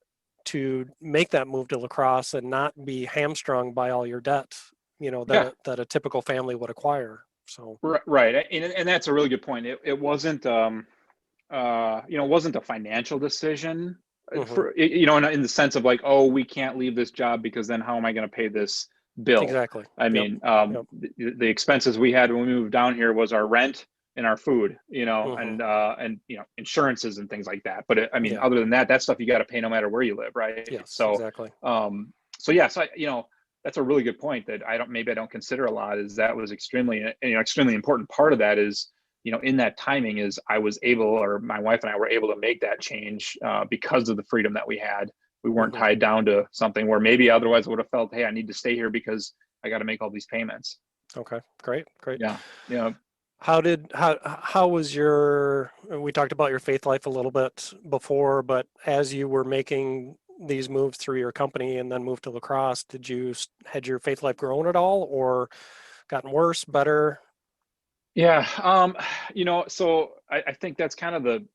make that move to La Crosse and not be hamstrung by all your debt, Yeah. that a typical family would acquire. So Right. And that's a really good point. It wasn't, it wasn't a financial decision, mhm, in the sense of like, oh, we can't leave this job because then how am I going to pay this bill? exactly. Yep. Yep. The expenses we had when we moved down here was our rent and our food, Mhm. and insurances and things like that. But Yeah. other than that, that stuff you got to pay no matter where you live, right? Yes, So, exactly. yeah, so that's a really good point that I don't consider a lot. Is that was extremely important part of that is, in that timing is I was able, or my wife and I were able to make that change, because of the freedom that we had. We weren't Mhm. tied down to something where maybe otherwise I would have felt, hey, I need to stay here because I got to make all these payments. Okay. Great. Great. Yeah. Yeah. How was your, we talked about your faith life a little bit before, but as you were making these moves through your company and then moved to La Crosse, had your faith life grown at all or gotten worse, better? Yeah. So I think that's kind of the,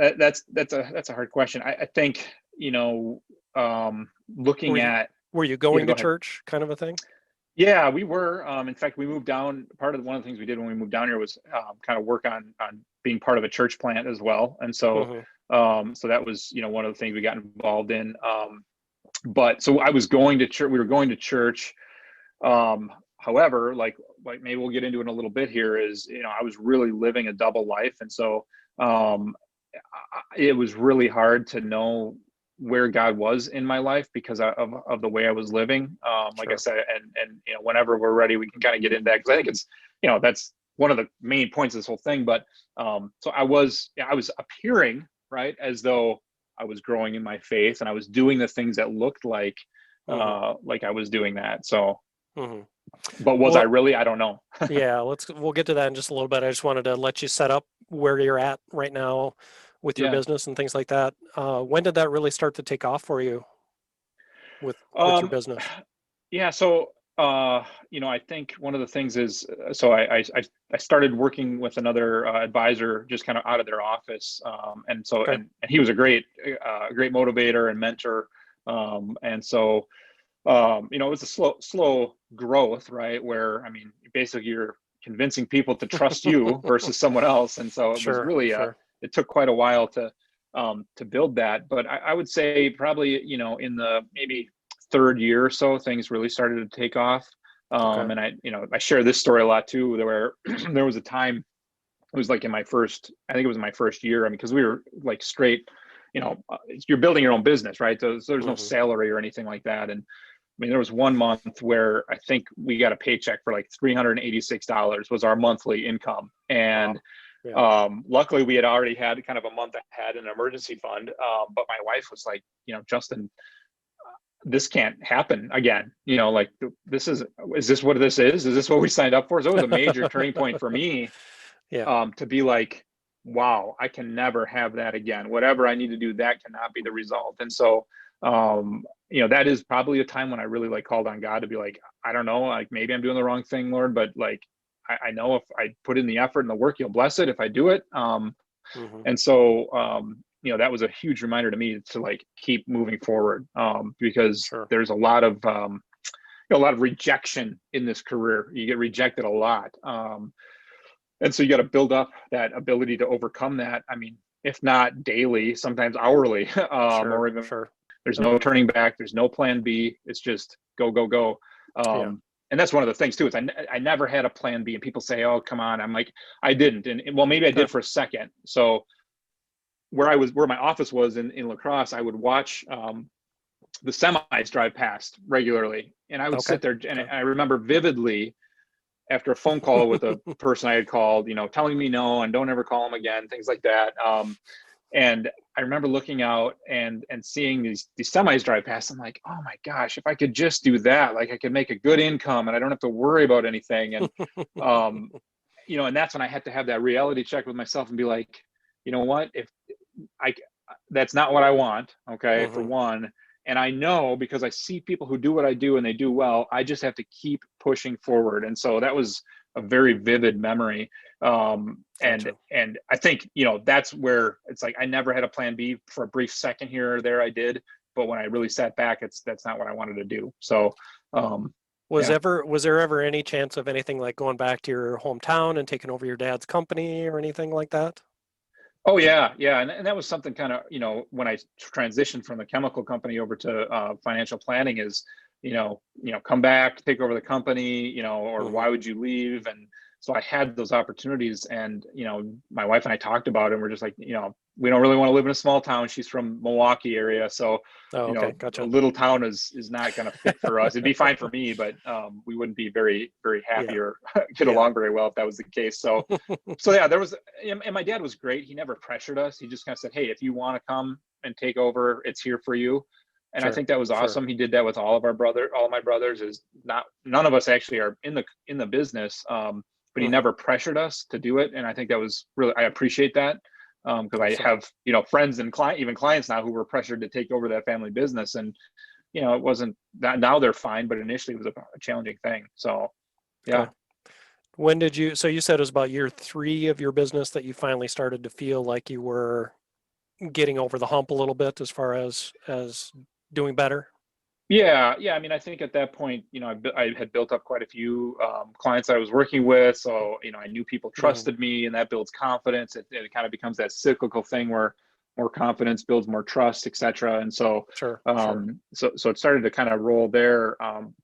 that's a hard question. I think, Were looking you at, were you yeah, going go to ahead. church kind of a thing? Yeah, we were. In fact, we moved down. One of the things we did when we moved down here was, kind of work on being part of a church plant as well. And so, Hmm. so that was, one of the things we got involved in. But so I was going to church. We were going to church. However, like maybe we'll get into it in a little bit here, is, I was really living a double life. And so um, it was really hard to know where God was in my life because of the way I was living. Like I Sure. said, and whenever we're ready, we can kind of get into that, because I think it's, that's one of the main points of this whole thing. But so I was appearing, right, as though I was growing in my faith, and I was doing the things that looked Hmm. like I was doing that. So, Hmm. but was I Well, really? I don't know. yeah, we'll get to that in just a little bit. I just wanted to let you set up where you're at right now with your Yeah. business and things like that. When did that really start to take off for you with your Um, business? yeah. So, I think one of the things is, so I started working with another advisor, just kind of out of their office. And so, Okay. and he was a great motivator and mentor. And so, it was a slow growth, right? Where, I mean, basically you're convincing people to trust you versus someone else. And so it was Sure, really, sure. it took quite a while to build that. But I would say probably, in the maybe third year or so, things really started to take off. Okay. And I share this story a lot too, where there was a time, it was like I think it was my first year. I mean, because we were like straight, you're building your own business, right? So there's no Hmm. salary or anything like that. And I mean, there was one month where I think we got a paycheck for like $386 was our monthly income. Wow. And Yeah. luckily we had already had kind of a month ahead an emergency fund. But my wife was like, Justin, this can't happen again. Like, is this what this is? Is this what we signed up for? So it was a major turning point for me, Yeah. to be like, wow, I can never have that again. Whatever I need to do, that cannot be the result. And so, that is probably a time when I really like called on God to be like, I don't know, like maybe I'm doing the wrong thing, Lord, but like, I know if I put in the effort and the work, you'll bless it if I do it. Hmm. And so, that was a huge reminder to me to like keep moving forward, because Sure. there's a lot of rejection in this career. You get rejected a lot. And so you got to build up that ability to overcome that. I mean, if not daily, sometimes hourly, Sure. or even Sure. there's no turning back. There's no plan B. It's just go, go, go. Yeah. And that's one of the things too, is I never had a plan B, and people say, oh, come on. I'm like, I didn't. And well, maybe I Okay. did for a second. So where my office was in La Crosse, I would watch, the semis drive past regularly. And I would Okay. sit there, and Okay. I remember vividly, after a phone call with a person I had called, telling me no and don't ever call them again, things like that. And I remember looking out and seeing these semis drive past. I'm like, oh my gosh, if I could just do that, like I could make a good income and I don't have to worry about anything. And um, and that's when I had to have that reality check with myself and be like, you know what, if I that's not what I want, okay, for Hmm. one. And I know, because I see people who do what I do and they do well, I just have to keep pushing forward. And so that was a very vivid memory. And Gotcha. I think, that's where it's like I never had a plan B. For a brief second here or there I did, but when I really sat back, that's not what I wanted to do. So yeah. Was there ever any chance of anything like going back to your hometown and taking over your dad's company or anything like that? Oh yeah, yeah, and that was something kind of, when I transitioned from the chemical company over to financial planning, is, come back, take over the company, or Hmm. why would you leave? And so I had those opportunities, and my wife and I talked about it, and we're just like, we don't really want to live in a small town. She's from Milwaukee area, so Oh, okay. a Gotcha. little town is not going to fit for us. It'd be fine for me, but we wouldn't be very very happy Yeah. or get Yeah. along very well if that was the case. So yeah, there was, and my dad was great. He never pressured us. He just kind of said, hey, if you want to come and take over, it's here for you. And I Sure. think that was Sure. awesome. He did that with all of my brothers. Is not None of us actually are in the business, but he Hmm. never pressured us to do it. And I think that was really, I appreciate that, because I Awesome. have friends and even clients now who were pressured to take over that family business, and it wasn't that. Now they're fine, but initially it was a challenging thing. So yeah. Okay. When did you, so you said it was about year three of your business that you finally started to feel like you were getting over the hump a little bit as far as doing better? Yeah, yeah. I mean, I think at that point, I had built up quite a few clients I was working with, so I knew people Hmm. trusted me, and that builds confidence. It kind of becomes that cyclical thing where more confidence, builds more trust, etc. And so, Sure. so it started to kind of roll there.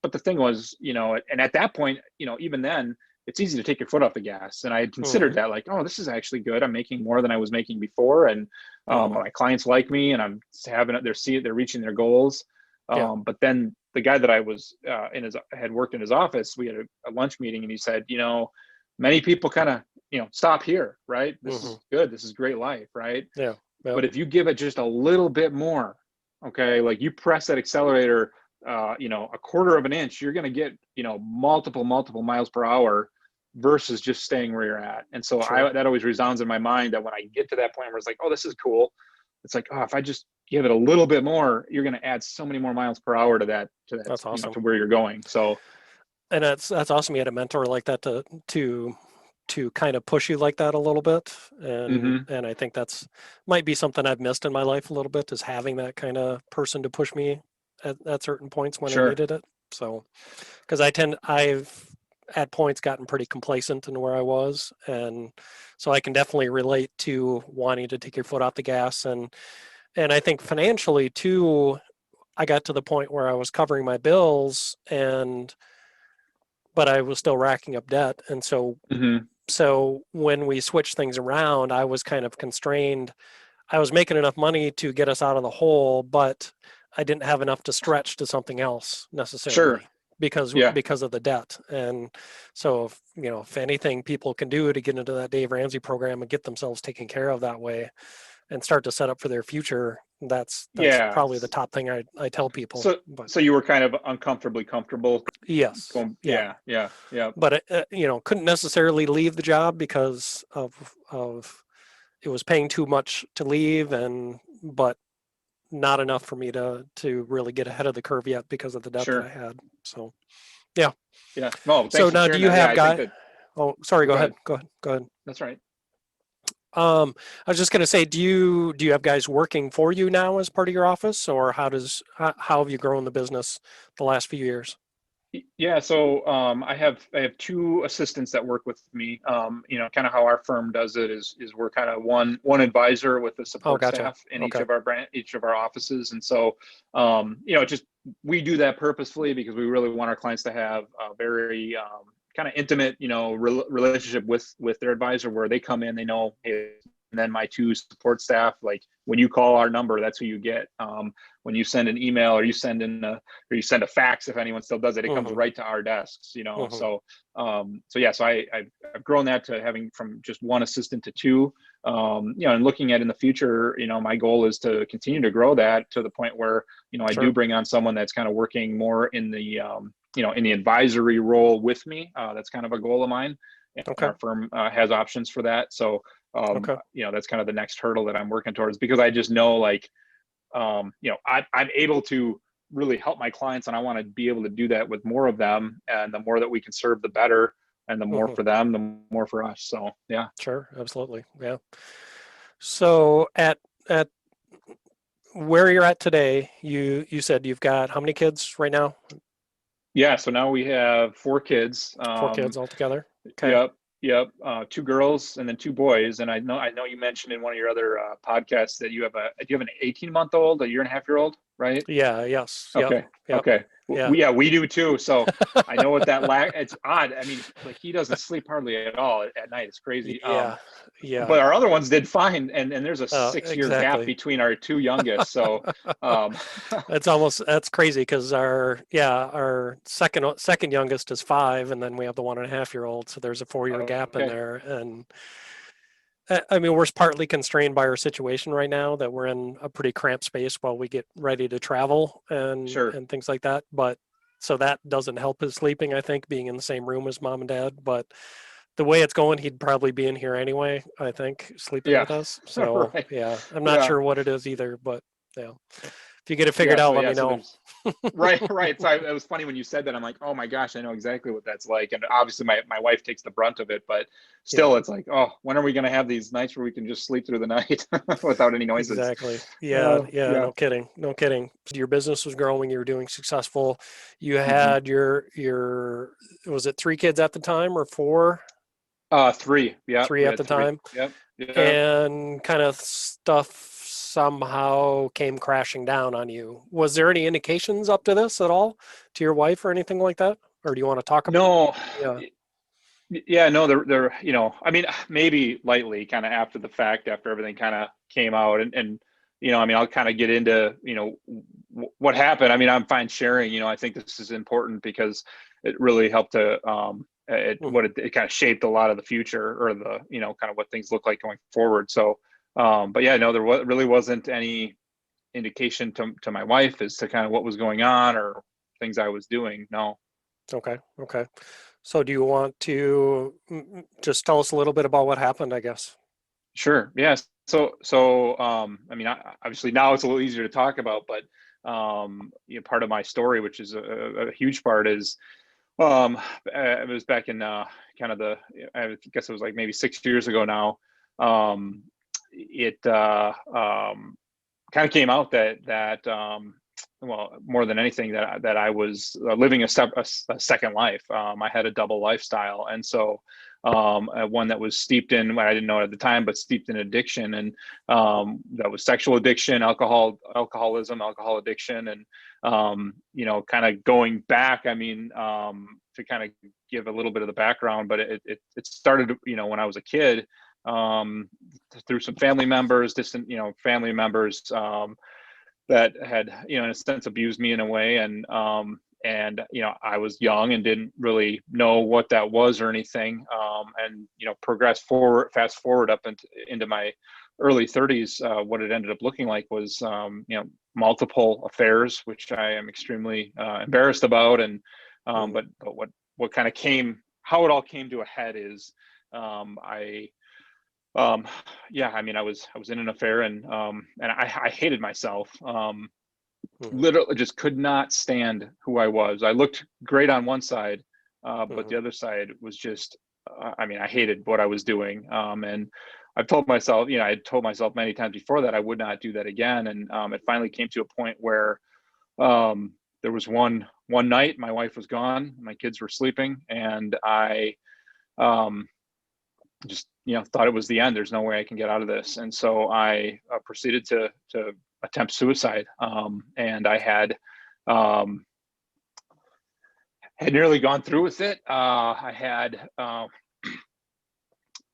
But the thing was, and at that point, even then, it's easy to take your foot off the gas. And I had considered that, like, oh, this is actually good. I'm making more than I was making before, and my clients like me, and I'm having they're reaching their goals. But then the guy that I was had worked in his office, we had a lunch meeting, and he said, many people kind of stop here, right? This is good. This is great life, right? Yeah. Yep. But if you give it just a little bit more, okay, like you press that accelerator, a quarter of an inch, you're going to get, multiple miles per hour versus just staying where you're at. And so that always resounds in my mind, that when I get to that point where it's like, oh, this is cool. It's like, oh, if I just give it a little bit more, you're going to add so many more miles per hour to that, That's awesome. to where you're going. So, and that's awesome. You had a mentor like that to kind of push you like that a little bit. And I think that's might be something I've missed in my life a little bit, is having that kind of person to push me at certain points when I needed it. So, because I've at points gotten pretty complacent in where I was. And so I can definitely relate to wanting to take your foot off the gas. And I think financially too, I got to the point where I was covering my bills, but I was still racking up debt. And so so when we switched things around, I was kind of constrained. I was making enough money to get us out of the hole, but I didn't have enough to stretch to something else necessarily because of the debt. And so, if anything people can do to get into that Dave Ramsey program and get themselves taken care of that way and start to set up for their future, that's probably the top thing I tell people. So you were kind of uncomfortably comfortable. Yes. Yeah. But couldn't necessarily leave the job because of it was paying too much to leave, but not enough for me to really get ahead of the curve yet because of the debt that I had. So, yeah. Yeah. No. So now, do you have guys? Oh, sorry. Go ahead. That's right. I was just going to say, do you have guys working for you now as part of your office, or how have you grown the business the last few years? Yeah, so I have two assistants that work with me. Kind of how our firm does it is we're kind of one advisor with the support staff in each of our offices, and so just we do that purposefully because we really want our clients to have a very kind of intimate relationship with their advisor, where they come in, they know, hey, and then my two support staff, like when you call our number, that's who you get. When you send an email or you send a fax, if anyone still does it, it comes right to our desks, So I've grown that to having from just one assistant to two, and looking at in the future, my goal is to continue to grow that to the point where, I do bring on someone that's kind of working more in the, in the advisory role with me. That's kind of a goal of mine. And our firm has options for that. So, that's kind of the next hurdle that I'm working towards, because I just know, like, I'm able to really help my clients, and I want to be able to do that with more of them. And the more that we can serve, the better. And the more for them, the more for us. So, yeah. Sure. Absolutely. Yeah. So at where you're at today, you said you've got how many kids right now? Yeah. So now we have 4 kids. 4 kids altogether. Okay. Yep. 2 girls and then 2 boys. And I know you mentioned in one of your other podcasts that you have an 18-month-old, a 1.5-year-old, right? Yeah. Yes. Okay. Yep. Okay. Yeah. We do too. So I know what that it's odd. I mean, like, he doesn't sleep hardly at all at night. It's crazy. Yeah. But our other ones did fine. And there's a 6-year gap between our 2 youngest. So that's crazy, because our second youngest is 5, and then we have the 1.5-year-old. So there's a 4-year gap in there. And I mean, we're partly constrained by our situation right now, that we're in a pretty cramped space while we get ready to travel and things like that. But so that doesn't help his sleeping, I think, being in the same room as mom and dad. But the way it's going, he'd probably be in here anyway, I think, sleeping with us. So I'm not sure what it is either, but if you get it figured out, let me know. Right. So it was funny when you said that. I'm like, oh my gosh, I know exactly what that's like. And obviously my wife takes the brunt of it, but still it's like, oh, when are we going to have these nights where we can just sleep through the night without any noises? Exactly. Yeah. No kidding. Your business was growing. You were doing successful. You had your was it 3 kids at the time, or 4? 3. Yeah. 3 at the time. Yep. And kind of stuff somehow came crashing down on you. Was there any indications up to this at all to your wife or anything like that? Or do you want to talk about? No. Yeah. Yeah, no, they're, I mean, maybe lightly kind of after the fact, after everything kind of came out and, I mean, I'll kind of get into, what happened. I mean, I'm fine sharing, I think this is important because it really helped to, it kind of shaped a lot of the future or the, kind of what things look like going forward. So, but yeah, no, really wasn't any indication to my wife as to kind of what was going on or things I was doing. No. Okay. Okay. So do you want to just tell us a little bit about what happened, I guess? Sure. Yes. So, I mean, obviously now it's a little easier to talk about, but, part of my story, which is a huge part is, it was back in, kind of I guess it was like maybe 6 years ago now. It, kind of came out that, well, more than anything that I was living a second life. I had a double lifestyle. And so, one that was steeped in what I didn't know at the time, but steeped in addiction, and that was sexual addiction, alcoholism, alcohol addiction, and kind of going back. I mean, to kind of give a little bit of the background, but it started, when I was a kid, through some family members, distant, family members that had, in a sense, abused me in a way, and I was young and didn't really know what that was or anything, and fast forward up into my early 30s. What it ended up looking like was, multiple affairs, which I am extremely embarrassed about, and but what kind of how it all came to a head is, yeah, I mean, I was in an affair, and I hated myself. Literally just could not stand who I was. I looked great on one side, but the other side was just, I mean, I hated what I was doing. And I've told myself, I had told myself many times before that I would not do that again. And it finally came to a point where, there was one night my wife was gone, my kids were sleeping, and I, just thought it was the end. There's no way I can get out of this, and so I proceeded to attempt suicide. And I had nearly gone through with it. I had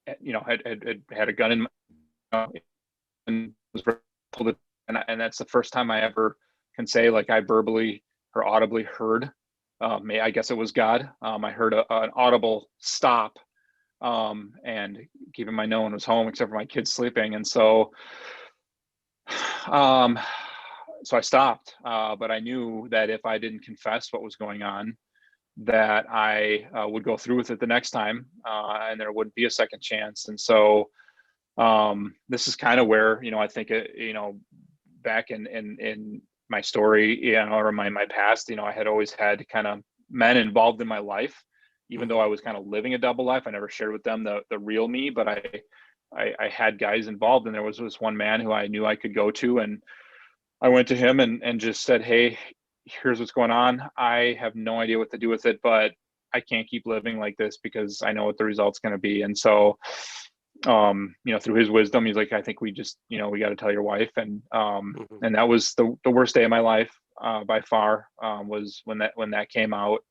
had a gun in my, and was pulled it, and that's the first time I ever can say like I verbally or audibly heard. I guess it was God. I heard an audible stop. And keeping my no one was home except for my kids sleeping. And so, so I stopped, but I knew that if I didn't confess what was going on, that I would go through with it the next time, and there wouldn't be a second chance. And so, this is kind of where, I think, back in my story, or my past, I had always had kind of men involved in my life. Even though I was kind of living a double life, I never shared with them the real me, but I had guys involved, and there was this one man who I knew I could go to, and I went to him and just said, hey, here's what's going on. I have no idea what to do with it, but I can't keep living like this because I know what the result's going to be. And so, through his wisdom, he's like, I think we just, we got to tell your wife. And that was the worst day of my life, by far, was when that came out.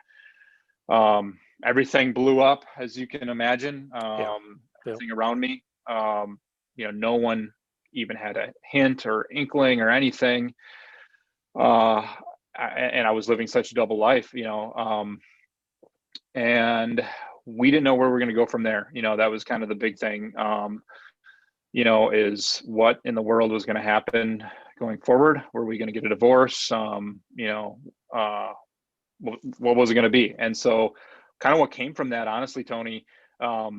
Everything blew up, as you can imagine. Everything around me. No one even had a hint or inkling or anything. And I was living such a double life, and we didn't know where we were going to go from there. That was kind of the big thing, is what in the world was going to happen going forward? Were we going to get a divorce? What was it going to be? And so kind of what came from that, honestly, Tony, after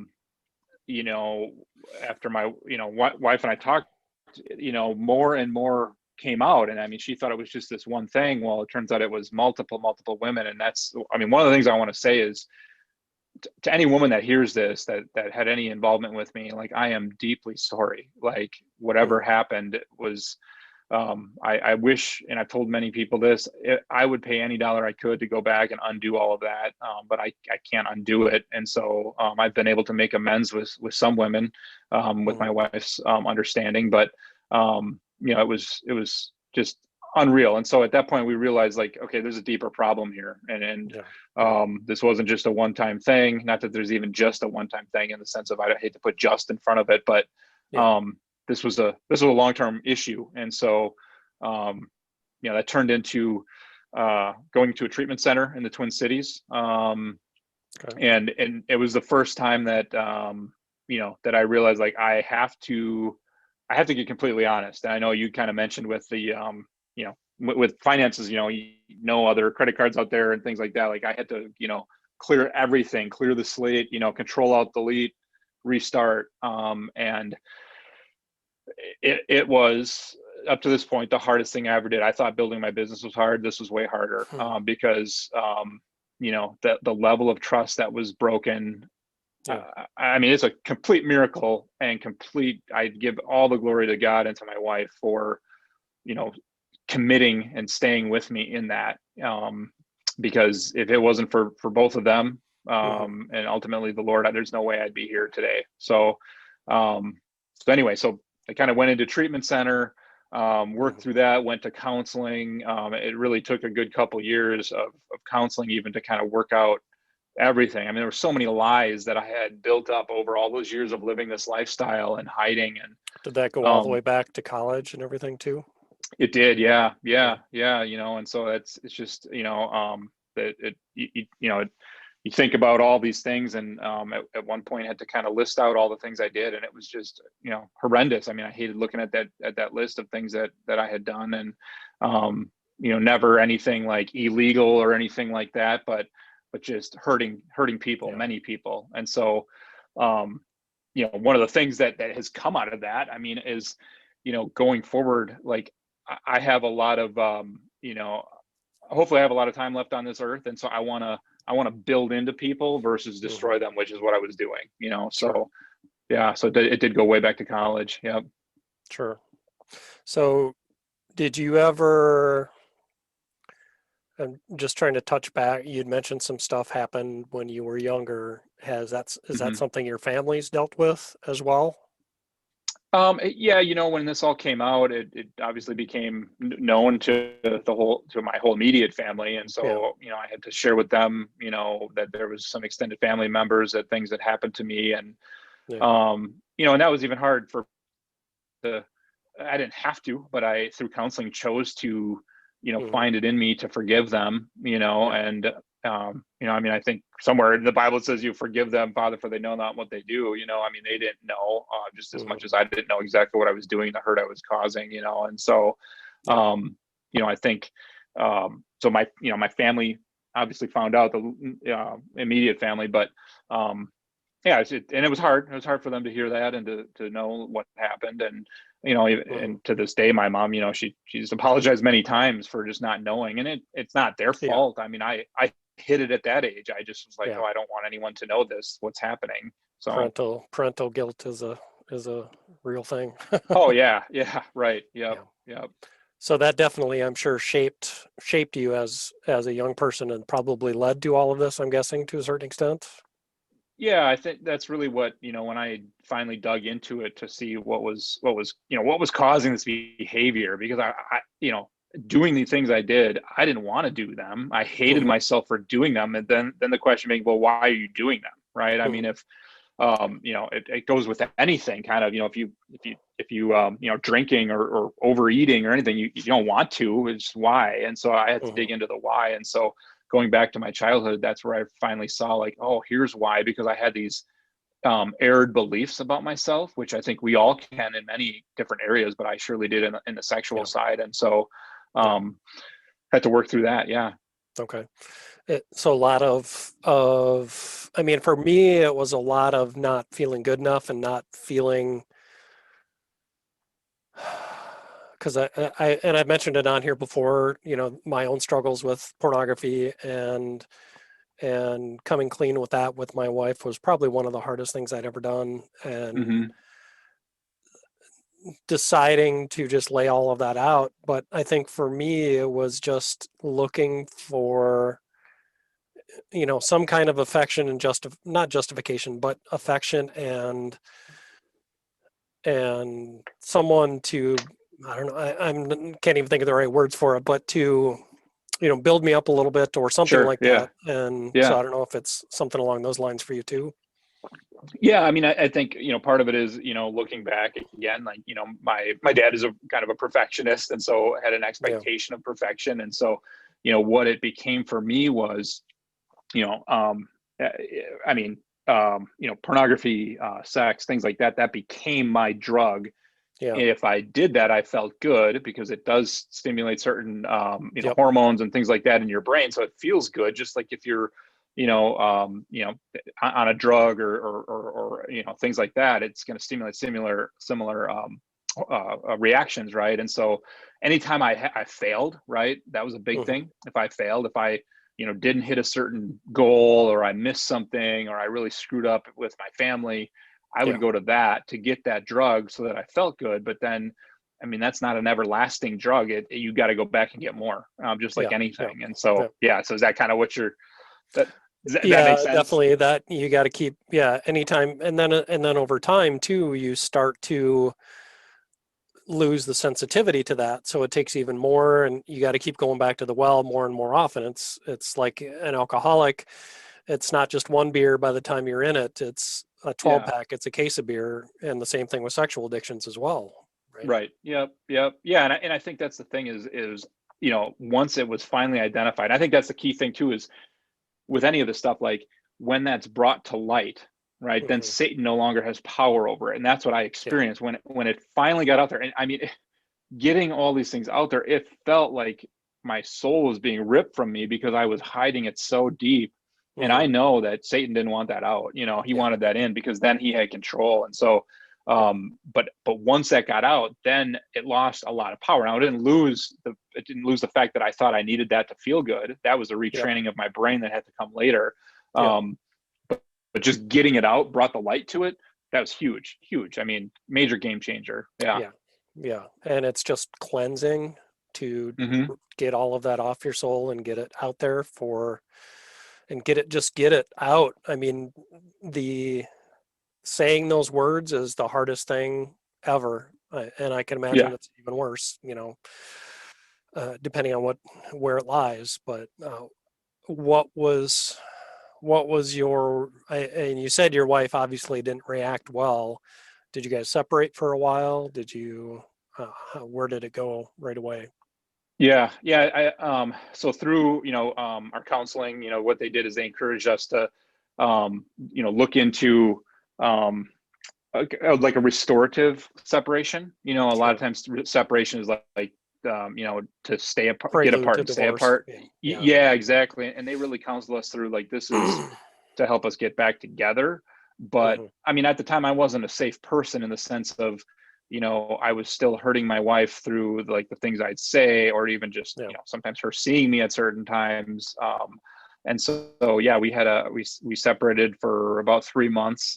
my, wife and I talked, more and more came out. And I mean, she thought it was just this one thing. Well, it turns out it was multiple women. And that's, I mean, one of the things I want to say is to any woman that hears this, that had any involvement with me, like, I am deeply sorry. Like, whatever happened was, I wish, and I've told many people this, I would pay any dollar I could to go back and undo all of that. But I can't undo it. And so, I've been able to make amends with some women, with my wife's, understanding, but, it was just unreal. And so at that point we realized, like, okay, there's a deeper problem here. This wasn't just a one-time thing. Not that there's even just a one-time thing in the sense of, I hate to put just in front of it, but this was a long-term issue. And so that turned into going to a treatment center in the Twin Cities. And it was the first time that that I realized, like, I have to get completely honest. And I know you kind of mentioned with the with finances, no other credit cards out there and things like that. Like, I had to clear everything, clear the slate, control alt delete, restart. And it was, up to this point, the hardest thing I ever did. I thought building my business was hard. This was way harder, because the level of trust that was broken. I mean, it's a complete miracle, and I give all the glory to God and to my wife for, committing and staying with me in that. Because if it wasn't for both of them, and ultimately the Lord, there's no way I'd be here today. So anyway, so I kind of went into treatment center, worked through that, went to counseling. It really took a good couple years of counseling even to kind of work out everything. I mean, there were so many lies that I had built up over all those years of living this lifestyle and hiding. And did that go all the way back to college and everything too? It did. Yeah. And so it's just, you think about all these things, and at one point had to kind of list out all the things I did, and it was just, horrendous. I mean, I hated looking at that list of things that I had done, and never anything like illegal or anything like that, but just hurting people, many people. And so, one of the things that has come out of that, I mean, is, going forward, like, I have a lot of, hopefully I have a lot of time left on this earth. And so I want to build into people versus destroy them, which is what I was doing, so so it did go way back to college. Yep. Sure. So did you ever, I'm just trying to touch back, you'd mentioned some stuff happened when you were younger. Is that something your family's dealt with as well? When this all came out, it obviously became known to my whole immediate family. And so, I had to share with them, that there was some extended family members, that things that happened to me. And, and that was even hard I didn't have to, but I, through counseling, chose to, find it in me to forgive them, and, I mean, I think somewhere in the Bible it says, you forgive them, Father, for they know not what they do. I mean, they didn't know, just as much as I didn't know exactly what I was doing, the hurt I was causing, and so, I think, so my family obviously found out, the immediate family, but, and it was hard. It was hard for them to hear that and to know what happened. And, and to this day, my mom, she's apologized many times for just not knowing, and it's not their fault. I mean, I hid it at that age. I just was like, oh, I don't want anyone to know what's happening. So parental guilt is a real thing. Oh yeah. Right. Yep. So that definitely, I'm sure, shaped you as a young person, and probably led to all of this, I'm guessing, to a certain extent. Yeah, I think that's really what, when I finally dug into it to see what was causing this behavior, because I doing the things I did, I didn't want to do them. I hated myself for doing them. And then the question being, well, why are you doing them? Right. I mean, if, it goes with anything kind of, if you drinking or overeating or anything, you don't want to, it's why. And so I had to dig into the why. And so going back to my childhood, that's where I finally saw, like, oh, here's why, because I had these erred beliefs about myself, which I think we all can in many different areas, but I surely did in the sexual side. And so had to work through that. Yeah. Okay. So a lot of, I mean, for me, it was a lot of not feeling good enough and not feeling, because I've mentioned it on here before, my own struggles with pornography, and coming clean with that with my wife was probably one of the hardest things I'd ever done. And deciding to just lay all of that out. But I think for me, it was just looking for, some kind of affection and not justification, but affection and someone I don't know, I'm can't even think of the right words for it, but to, build me up a little bit or something Sure. like Yeah. that. And so Yeah. I don't know if it's something along those lines for you too. Yeah, I mean, I think, part of it is, looking back again, like, my dad is a kind of a perfectionist, and so had an Yeah. expectation of perfection. And so, what it became for me was, you know, uh, I mean, pornography, sex, things like that, that became my drug. Yeah. And if I did that, I felt good because it does stimulate certain, Yep. hormones and things like that in your brain. So it feels good, just like if you're, on a drug or things like that, it's going to stimulate similar reactions, right? And so anytime I failed, right, that was a big Hmm. thing. If I failed, if I didn't hit a certain goal, or I missed something, or I really screwed up with my family, I would Yeah. go to that to get that drug so that I felt good. But then, I mean, that's not an everlasting drug. You got to go back and get more, just like Yeah. Yeah. anything. And so, Yeah. yeah. So is that kind of what you're, that, that makes Yeah, sense? definitely that you got to keep, yeah, anytime. And then over time too, you start to lose the sensitivity to that. So it takes even more, and you got to keep going back to the well more and more often. It's like an alcoholic. It's not just one beer by the time you're in it. It's a 12 Yeah. pack, it's a case of beer. And the same thing with sexual addictions as well. Right. Right. Yep. Yep. Yeah. And I think that's the thing is, once it was finally identified, I think that's the key thing too, is with any of this stuff, like when that's brought to light, right, then Hmm. Satan no longer has power over it. And that's what I Yeah. experienced when it finally got out there. And I mean, getting all these things out there, it felt like my soul was being ripped from me because I was hiding it so deep. And Hmm. I know that Satan didn't want that out. He Yeah. wanted that in because then he had control. And so, Yeah. but once that got out, then it lost a lot of power. Now it didn't lose the fact that I thought I needed that to feel good. That was a Yep. retraining of my brain that had to come later. Yep. Um, but just getting it out brought the light to it. That was huge, huge. I mean, major game changer. Yeah. Yeah. Yeah. And it's just cleansing to Hmm. get all of that off your soul and get it out there and get it out. I mean, the saying those words is the hardest thing ever. And I can imagine Yeah. it's even worse, depending on where it lies. But what was and you said your wife obviously didn't react well. Did you guys separate for a while? Did you, where did it go right away? Yeah, yeah. So through, our counseling, what they did is they encouraged us to, look into, um, like a restorative separation. A lot of Sure. times separation is to stay apart, get Prelude apart to and stay divorce. apart. Yeah. Yeah. Yeah, exactly. And they really counsel us through, like, this is to help us get back together. But Hmm. I mean, at the time I wasn't a safe person in the sense of, I was still hurting my wife through, like, the things I'd say, or even just, Yeah. sometimes her seeing me at certain times. And so yeah, we separated for about 3 months,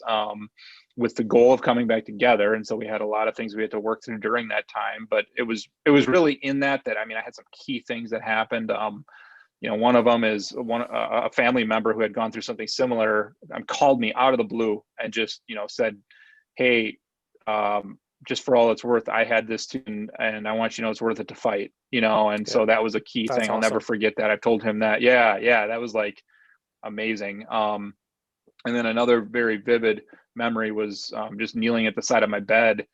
with the goal of coming back together. And so we had a lot of things we had to work through during that time. But it was really in that I mean, I had some key things that happened. One of them is a family member who had gone through something similar, called me out of the blue and just, said, "Hey, just for all it's worth, I had this too, and I want you to know it's worth it to fight." And Yeah. so that was a key That's thing. I'll never awesome. forget that. I've told him that. Yeah, yeah, that was like amazing. And then another very vivid memory was, just kneeling at the side of my bed,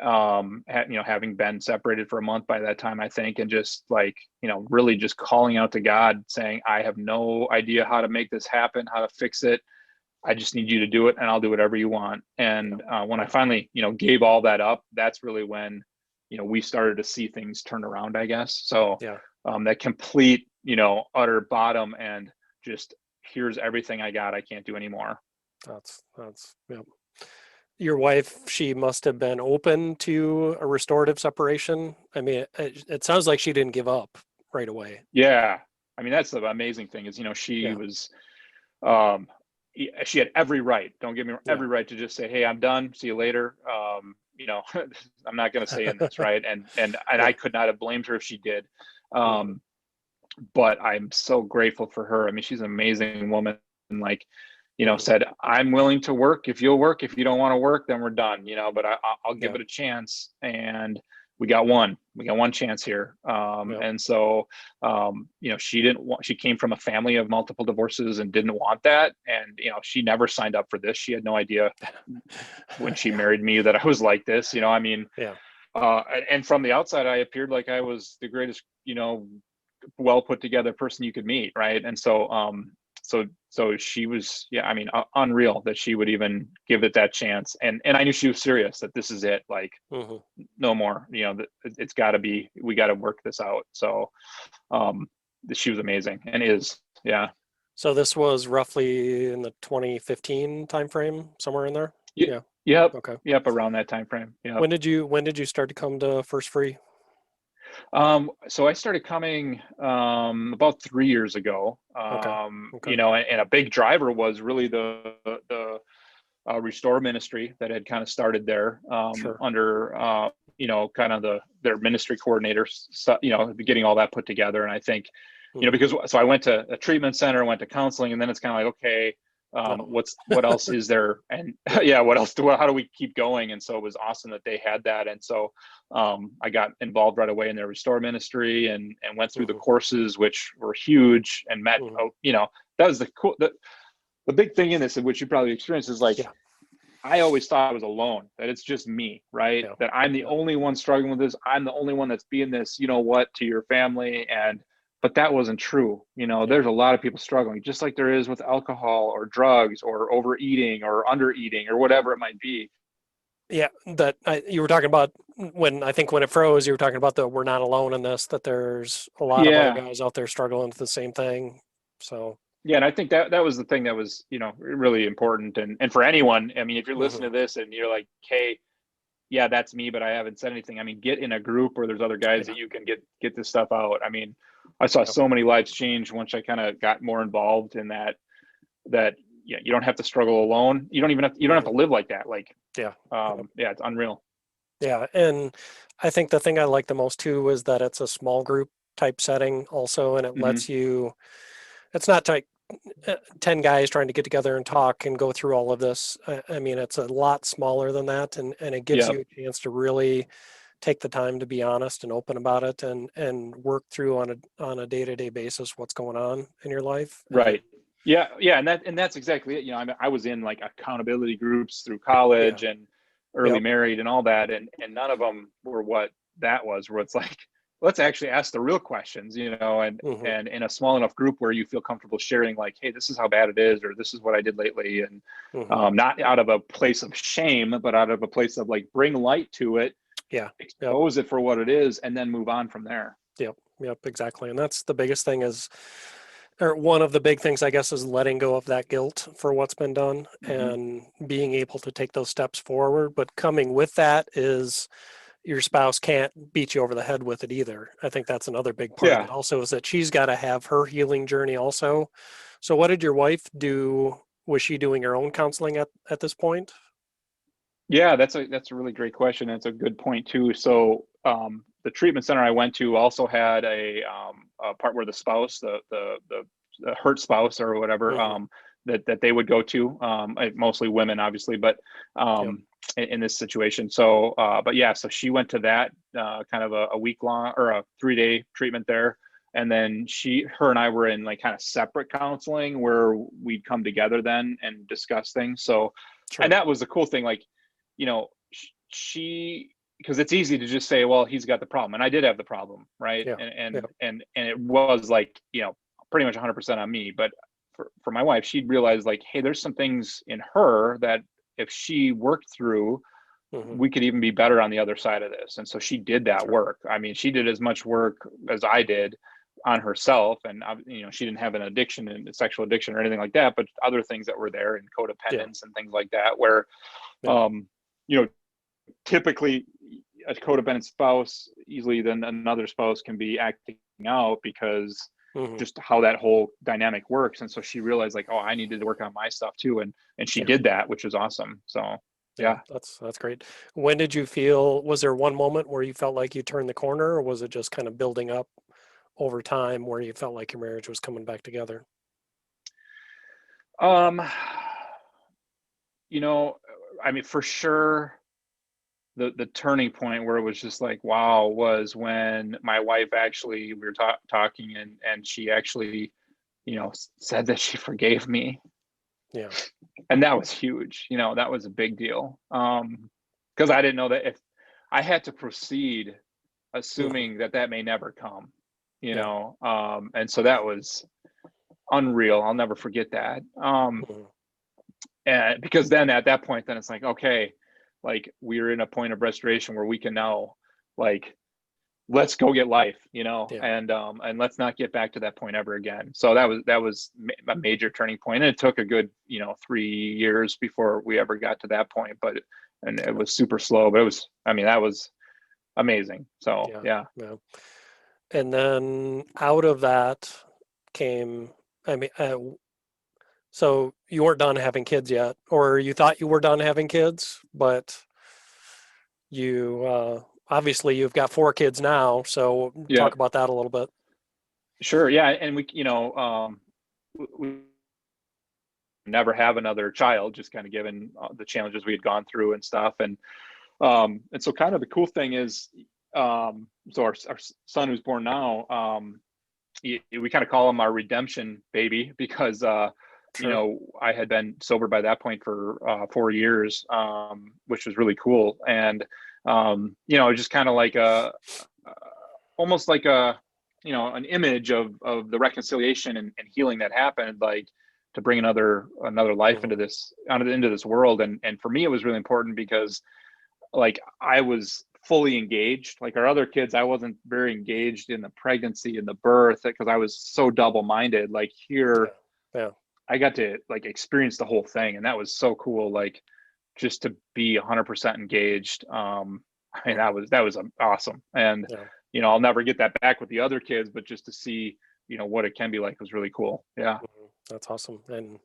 having been separated for a month by that time, I think, and just, like, really just calling out to God, saying, "I have no idea how to make this happen, how to fix it. I just need you to do it, and I'll do whatever you want." Yeah. And when I finally, gave all that up, that's really when, we started to see things turn around, I guess. So, Yeah. that complete, utter bottom, and just, here's everything I got. I can't do anymore. Yeah. Your wife, she must have been open to a restorative separation. I mean, it sounds like she didn't give up right away. Yeah. I mean, that's the amazing thing is, she Yeah. was, um, she had every right, don't get me wrong, Yeah. every right to just say, "Hey, I'm done. See you later." I'm not going to say in this, right? And I Yeah. could not have blamed her if she did. Hmm. Um, but I'm so grateful for her. I mean, she's an amazing woman, and, like, Hmm. said, "I'm willing to work if you'll work. If you don't want to work, then we're done, but I'll give Yeah. it a chance." And we got one chance here. Yep. And so, she came from a family of multiple divorces and didn't want that. And, she never signed up for this. She had no idea when she married me that I was like this, I mean, Yeah. and from the outside, I appeared like I was the greatest, well put together person you could meet. Right. And so, so she was, I mean, unreal that she would even give it that chance. And I knew she was serious, that this is it. Like, Hmm. no more, it's got to be, we got to work this out. So she was amazing and is. Yeah. So this was roughly in the 2015 timeframe, somewhere in there. Y- Yeah. yep. Okay. Yep. Around that time frame. Yep. When did you start to come to First Free? So I started coming about 3 years ago. Okay. Okay. And a big driver was really the restore ministry that had kind of started there, Sure. under kind of their ministry coordinators, getting all that put together. And I think, Hmm. because so I went to a treatment center, went to counseling, and then it's kind of like, okay, No. what else is there? And Yeah. yeah, how do we keep going? And so it was awesome that they had that. And so I got involved right away in their restore ministry, and went through the Hmm. courses, which were huge, and met, Hmm. that was the big thing in this, which you probably experienced, is like, Yeah. I always thought I was alone, that it's just me, right? Yeah. That I'm the Yeah. only one struggling with this. I'm the only one that's being this, to your family. But that wasn't true. Yeah. There's a lot of people struggling, just like there is with alcohol or drugs or overeating or undereating or whatever it might be. Yeah, you were talking about when it froze, you were talking about we're not alone in this, that there's a lot of other Yeah. guys out there struggling with the same thing. So, Yeah. And I think that was the thing that was, really important. And for anyone, I mean, if you're hmm. listening to this and you're like, hey, yeah, that's me, but I haven't said anything. I mean, get in a group where there's other guys Yeah, that you can get this stuff out. I mean, I saw yeah, so many lives change once I kind of got more involved in that yeah, you don't have to struggle alone. You don't have hmm, to live like that. Like, yeah, yeah, yeah, it's unreal. yeah. And I think the thing I like the most too is that it's a small group type setting also, and it Hmm. lets you. It's not like 10 guys trying to get together and talk and go through all of this. I mean, it's a lot smaller than that, and it gives Yeah. you a chance to really take the time to be honest and open about it, and work through on a day-to-day basis what's going on in your life. And Right. Yeah. Yeah. And that's exactly it. I was in like accountability groups through yeah, college and early yep, married and all that. And none of them were what that was, where it's like, let's actually ask the real questions, hmm, and in a small enough group where you feel comfortable sharing, like, hey, this is how bad it is, or this is what I did lately. And hmm, not out of a place of shame, but out of a place of like, bring light to it, yeah, yep, expose it for what it is, and then move on from there. yep, yep, exactly. And that's the biggest thing is, or one of the big things I guess, is letting go of that guilt for what's been done Hmm. and being able to take those steps forward. But coming with that is your spouse can't beat you over the head with it either. I think that's another big part of Yeah. it also, is that she's got to have her healing journey also. So what did your wife do? Was she doing her own counseling at this point? Yeah, that's a really great question. It's a good point too. So the treatment center I went to also had a part where the spouse, the hurt spouse or whatever, Hmm. that they would go to. Mostly women, obviously, but Yep. in this situation. So, but yeah, so she went to that kind of a week long or a 3-day treatment there. And then her and I were in like kind of separate counseling where we'd come together then and discuss things. So, and Sure. that was the cool thing. Like, she, because it's easy to just say, well, he's got the problem, and I did have the problem, right? Yeah. and Yeah. and and, and it was like, pretty much 100% on me. But for my wife, she'd realized like, hey, there's some things in her that if she worked through, Hmm. we could even be better on the other side of this. And so she did that Sure. work. I mean, she did as much work as I did on herself. And she didn't have an addiction and a sexual addiction or anything like that, but other things that were there, and Yeah. codependence and things like that, where Yep. um you know typically a codependent spouse, easily then another spouse can be acting out, because Hmm. just how that whole dynamic works. And so she realized like, oh, I needed to work on my stuff too. And she Yeah. did that, which was awesome. So Yeah. yeah. That's great. When did you feel? Was there one moment where you felt like you turned the corner, or was it just kind of building up over time where you felt like your marriage was coming back together? um you know I mean, for sure, the turning point where it was just like, wow, was when my wife actually, we were talking, and she actually, said that she forgave me. Yeah. And that was huge. That was a big deal. Because I didn't know that if I had to proceed Hmm. assuming that may never come, Yeah. and so that was unreal. I'll never forget that. Hmm. And because then at that point, then it's like, okay, like we're in a point of restoration where we can now, like, let's go get life, Yeah. and let's not get back to that point ever again. So that was a major turning point, and it took a good 3 years before we ever got to that point. But and it was super slow, but it was, I mean, that was amazing. So Yeah. yeah. Yeah. And then out of that came, I mean, so you weren't done having kids yet, or you thought you were done having kids, but you obviously you've got 4 kids now. So Yeah, talk about that a little bit. sure. Yeah, and we never have another child, just kind of given the challenges we had gone through and stuff. And so kind of the cool thing is, so our son who's born now, we kind of call him our redemption baby, because Sure. I had been sober by that point for 4 years, which was really cool. And just kind of like almost like an image of the reconciliation and healing that happened, like to bring another life Hmm. into this world. And for me, it was really important because, like, I was fully engaged. Like our other kids, I wasn't very engaged in the pregnancy and the birth because I was so double-minded. Like Yeah. here, Yeah. I got to like experience the whole thing, and that was so cool. Like just to be 100% engaged. I mean, Hmm. that was awesome. And Yeah. I'll never get that back with the other kids, but just to see what it can be like was really cool. Yeah. Mhm. That's awesome. And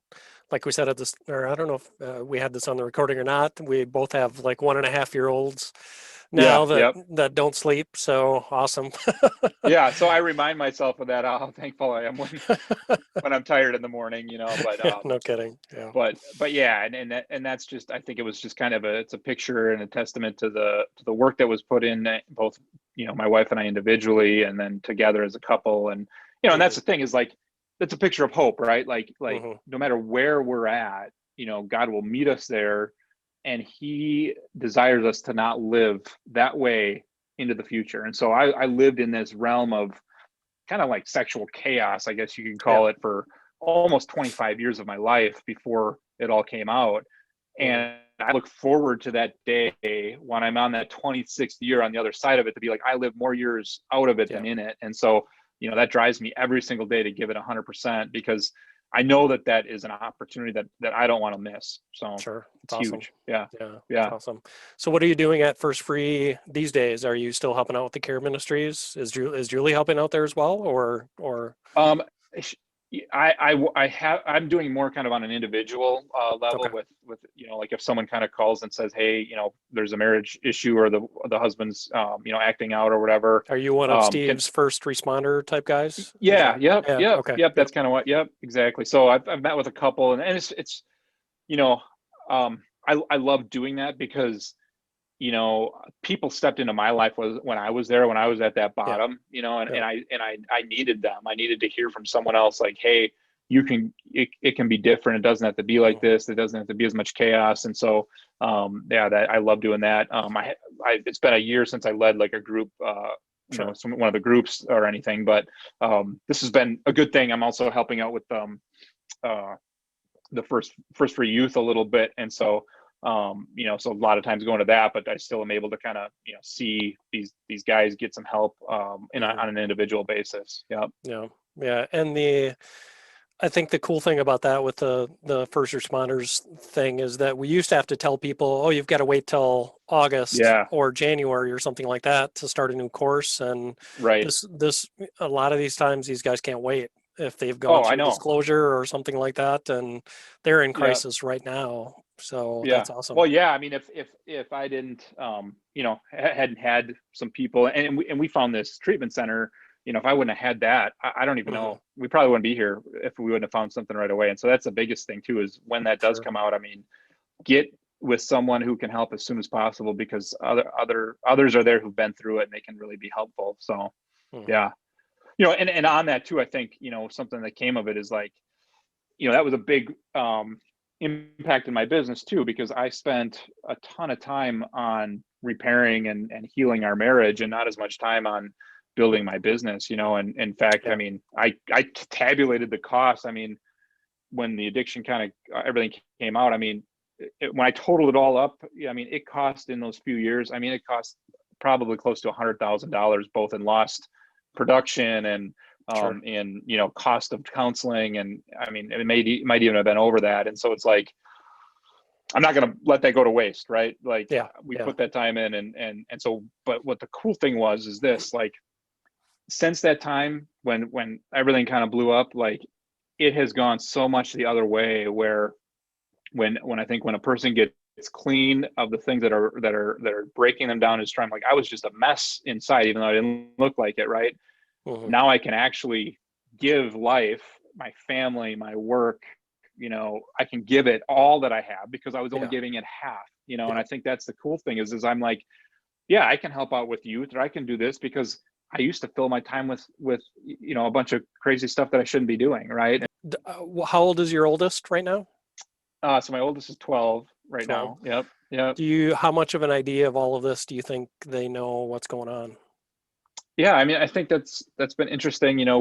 like we said at this, or I don't know if we had this on the recording or not. We both have like 1.5-year olds Yeah. now that Yep. don't sleep. So awesome. Yeah. So I remind myself of that, how thankful I am when I'm tired in the morning, but Yeah, no kidding. Yeah. but yeah, and that's just, I think it was just kind of it's a picture and a testament to the work that was put in, both my wife and I individually, and then together as a couple. And and that's Hmm. the thing, is like, that's a picture of hope, right? Like Hmm. no matter where we're at, God will meet us there, and he desires us to not live that way into the future. And so I lived in this realm of kind of like sexual chaos, I guess you could Yeah. call it, for almost 25 years of my life before it all came out. Hmm. And I look forward to that day when I'm on that 26th year on the other side of it, to be like, I live more years out of it Yeah. than in it. And so, that drives me every single day to give it 100%, because I know that is an opportunity that I don't want to miss. So Sure. it's It's awesome. huge. Yeah. Yeah. It's Yeah. awesome. So what are you doing at First Free these days? Are you still helping out with the care ministries? Is Julie helping out there as well, or Um, I'm doing more kind of on an individual level, okay? with like if someone kind of calls and says, hey, there's a marriage issue, or the husband's acting out or whatever. Are you one of Can Steve's first responder type guys? Is Yeah, that? yep, Yeah. yep, Okay. yep. Yep. That's kind of what. Yep, exactly. So I've met with a couple, and it's you know I love doing that, because people stepped into my life when I was there, when I was at that Yeah. bottom, and, Yeah. I needed them. I needed to hear from someone else, like, hey, it can be different. It doesn't have to be like Hmm. this. It doesn't have to be as much chaos. And so, yeah, that I love doing that. It's been a year since I led like a group, Sure. one of the groups or anything, but this has been a good thing. I'm also helping out with uh, the first for youth a little bit. And so so a lot of times going to that, but I still am able to kind of see these guys get some help Hmm. on an individual basis. Yeah. Yeah. Yeah. And I think the cool thing about that with the first responders thing is that we used to have to tell people, oh, you've got to wait till August Yeah. or January or something like that to start a new course. And Right. this a lot of these times these guys can't wait if they've gone Oh, I through know. disclosure or something like that, and they're in Yeah. crisis right now. So Yeah. that's awesome. Well, yeah. I mean, if I didn't, hadn't had some people, and we found this treatment center, if I wouldn't have had that, I don't even Hmm. know. We probably wouldn't be here if we wouldn't have found something right away. And so that's the biggest thing too, is when that does Sure. come out. I mean, get with someone who can help as soon as possible, because others are there who've been through it and they can really be helpful. So yeah, and on that too, I think, something that came of it is like, that was a big impact in my business too, because I spent a ton of time on repairing and healing our marriage, and not as much time on building my business, and in fact, I mean, I tabulated the cost. I mean, when the addiction kind of everything came out, I mean, when I totaled it all up, I mean, it cost in those few years, I mean, it cost probably close to $100,000, both in lost production and in cost of counseling, and I mean, it might even have been over that. And so it's like, I'm not going to let that go to waste, right? Like, we put that time in, and so, but what the cool thing is this, like, since that time when everything kind of blew up, like, it has gone so much the other way, where when I think when a person gets clean of the things that are breaking them down, is trying, like, I was just a mess inside, even though I didn't look like it, right? Now I can actually give life, my family, my work, I can give it all that I have, because I was only giving it half, and I think that's the cool thing is I'm like, I can help out with youth, or I can do this, because I used to fill my time with a bunch of crazy stuff that I shouldn't be doing, right? How old is your oldest right now? So my oldest is 12 right 12. now. Yep. How much of an idea of all of this do you think they know what's going on? Yeah, I mean, I think that's been interesting. I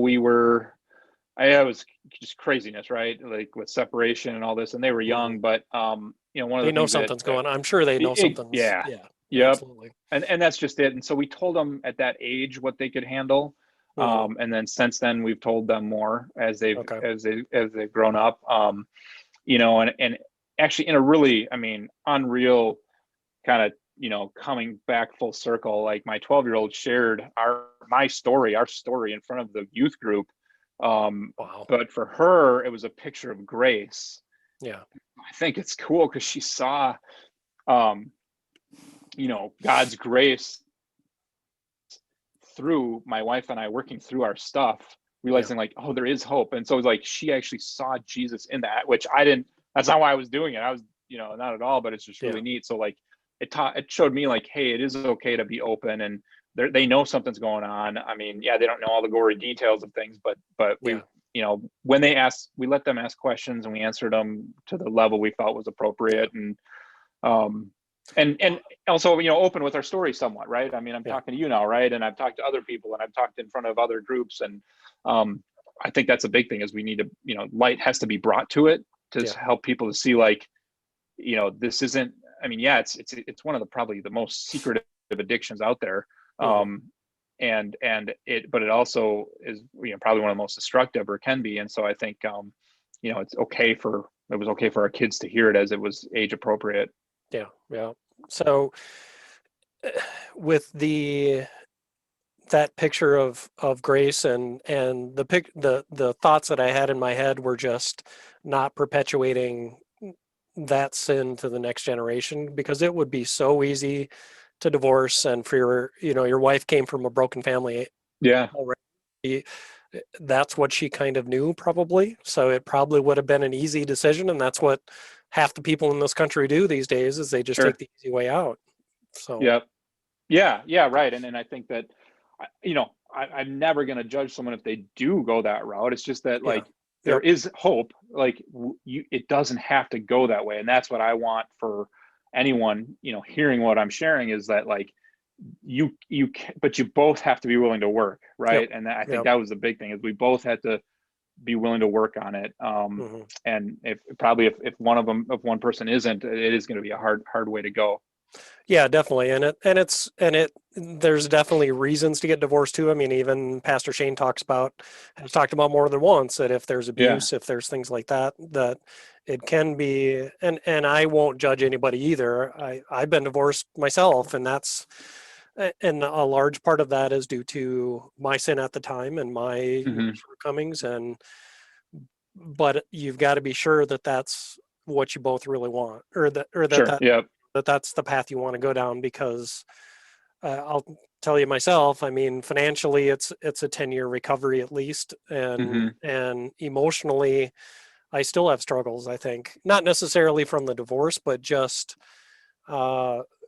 was just craziness, right? Like with separation and all this, and they were young, but one of They the know things something's going on. I'm sure they know something's. yeah, yep. Absolutely. And that's just it. And so we told them at that age what they could handle. And then since then we've told them more as they've grown up. And actually in a really, I mean, unreal kind of, coming back full circle, like my 12-year-old shared our story in front of the youth group. Wow. But for her, it was a picture of grace. Yeah. I think it's cool because she saw, God's grace through my wife and I working through our stuff, realizing like, oh, there is hope. And so it was like, she actually saw Jesus in that, which I didn't, that's not why I was doing it. I was, not at all, but it's just really neat. So like, it showed me like, hey, it is okay to be open, and they know something's going on. I mean, they don't know all the gory details of things, but we, when they asked, we let them ask questions and we answered them to the level we felt was appropriate. And also, open with our story somewhat, right? I mean, I'm talking to you now, right? And I've talked to other people, and I've talked in front of other groups. And I think that's a big thing, is we need to, light has to be brought to it to help people to see, like, this isn't, I mean, it's one of probably the most secretive addictions out there. But it also is, probably one of the most destructive, or can be. And so I think, it was okay for our kids to hear it as it was age appropriate. Yeah. So with that picture of grace, and the thoughts that I had in my head were just not perpetuating that sin to the next generation, because it would be so easy to divorce, and for your wife came from a broken family already. That's what she kind of knew, probably, so it probably would have been an easy decision, and that's what half the people in this country do these days, is they just take the easy way out. So right. And I think that I'm never going to judge someone if they do go that route. It's just that, like, there is hope. Like, it doesn't have to go that way. And that's what I want for anyone, hearing what I'm sharing, is that, like, but you both have to be willing to work, right? And I think that was the big thing, is we both had to be willing to work on it. And if one person isn't, it is going to be a hard way to go. Yeah, definitely. And there's definitely reasons to get divorced too. I mean, even Pastor Shane has talked about more than once, that if there's abuse, if there's things like that, that it can be, and I won't judge anybody either. I've been divorced myself, and and a large part of that is due to my sin at the time and my shortcomings. But you've got to be sure that that's what you both really want, or that that's the path you want to go down, because I'll tell you myself, I mean, financially it's a 10-year recovery at least. And emotionally, I still have struggles, I think, not necessarily from the divorce, but just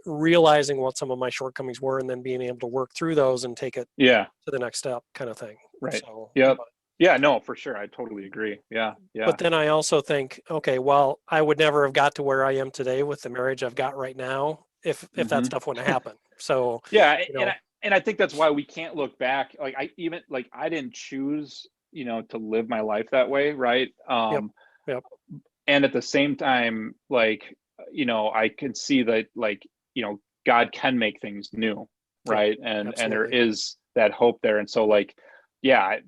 realizing what some of my shortcomings were and then being able to work through those and take it Yeah. to the next step kind of thing. Right. So, Yep. Yeah, no, for sure. I totally agree. Yeah. Yeah. but then I also think, okay, well, I would never have got to where I am today with the marriage I've got right now if that Hmm. stuff wouldn't happen. So, Yeah. you And know, I think that's why we can't look back. Like I didn't choose, to live my life that way. Right. yep, yep, And at the same time, like, I can see that, like, God can make things new. yep, Right. And there absolutely. is that hope there. And so, like, yeah,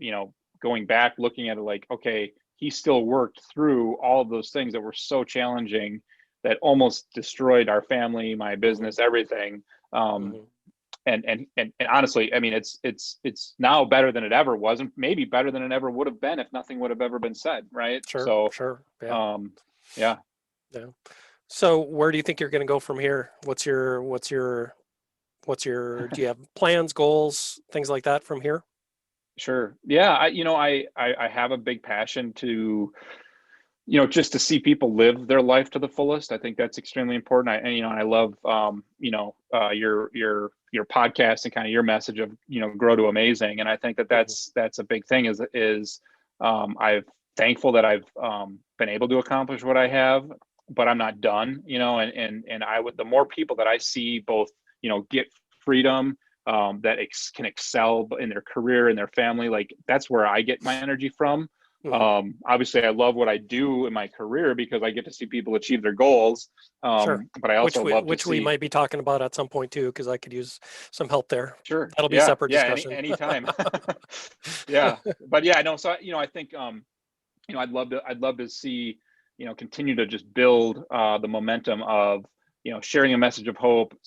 going back, looking at it, like, okay, he still worked through all of those things that were so challenging, that almost destroyed our family, my Hmm. business, everything. Um, Hmm. and honestly, I mean, it's now better than it ever was, and maybe better than it ever would have been if nothing would have ever been said. Right. Sure, So, sure. Yeah, um, yeah, yeah. So where do you think you're going to go from here? Do you have plans, goals, things like that from here? sure. Yeah. I have a big passion to, just to see people live their life to the fullest. I think that's extremely important. And I love, your podcast and kind of your message of, grow to amazing. And I think that Hmm. that's a big thing I've thankful that I've, been able to accomplish what I have, but I'm not done, and the more people that I see both, get freedom, that can excel in their career and their family, like, that's where I get my energy from. Hmm. Obviously, I love what I do in my career because I get to see people achieve their goals. Sure. But I Which also we love to which we see. might be talking about at some point too, because I could use some help there. Sure. That'll be a Yeah. separate Yeah. discussion. Anytime. Yeah. But yeah, no. So, I think, I'd love to see, continue to just build, the momentum of, sharing a message of hope,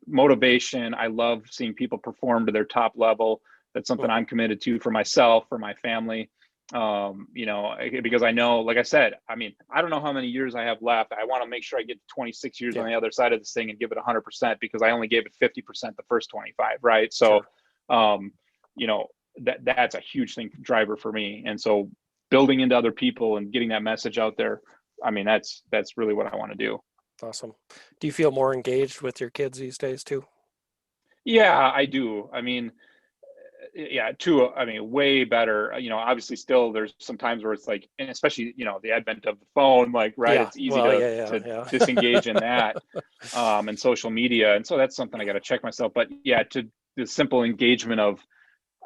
motivation. I love seeing people perform to their top level. That's something Hmm. I'm committed to for myself, for my family. Because I know, like I said, I mean, I don't know how many years I have left. I want to make sure I get 26 years on Yeah, the other side of this thing and give it 100%, because I only gave it 50% the first 25. Right. So, sure. um, you know, that's a huge thing driver for me. And so, building into other people and getting that message out there, I mean, that's really what I want to do. Awesome. Do you feel more engaged with your kids these days too? Yeah, I do. I mean, yeah, I mean, way better. Obviously, still there's some times where it's like, and especially, the advent of the phone, like, right, Yeah. it's easy Well, to yeah, yeah, to yeah. disengage in that, and social media. And so that's something I got to check myself. But yeah, to the simple engagement of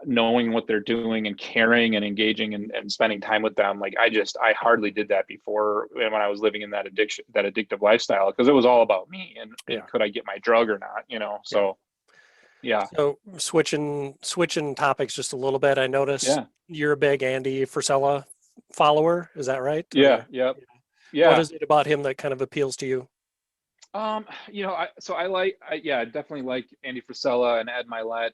knowing what they're doing and caring and engaging and spending time with them, like, I hardly did that before when I was living in that addictive lifestyle, because it was all about me and Yeah, could I get my drug or not, yeah. so yeah. So switching topics just a little bit. I noticed Yeah. you're a big Andy Frisella follower. Is that right? Yeah. Or Yep. what Yeah. is it about him that kind of appeals to you? I like, yeah, I definitely like Andy Frisella and Ed Milet.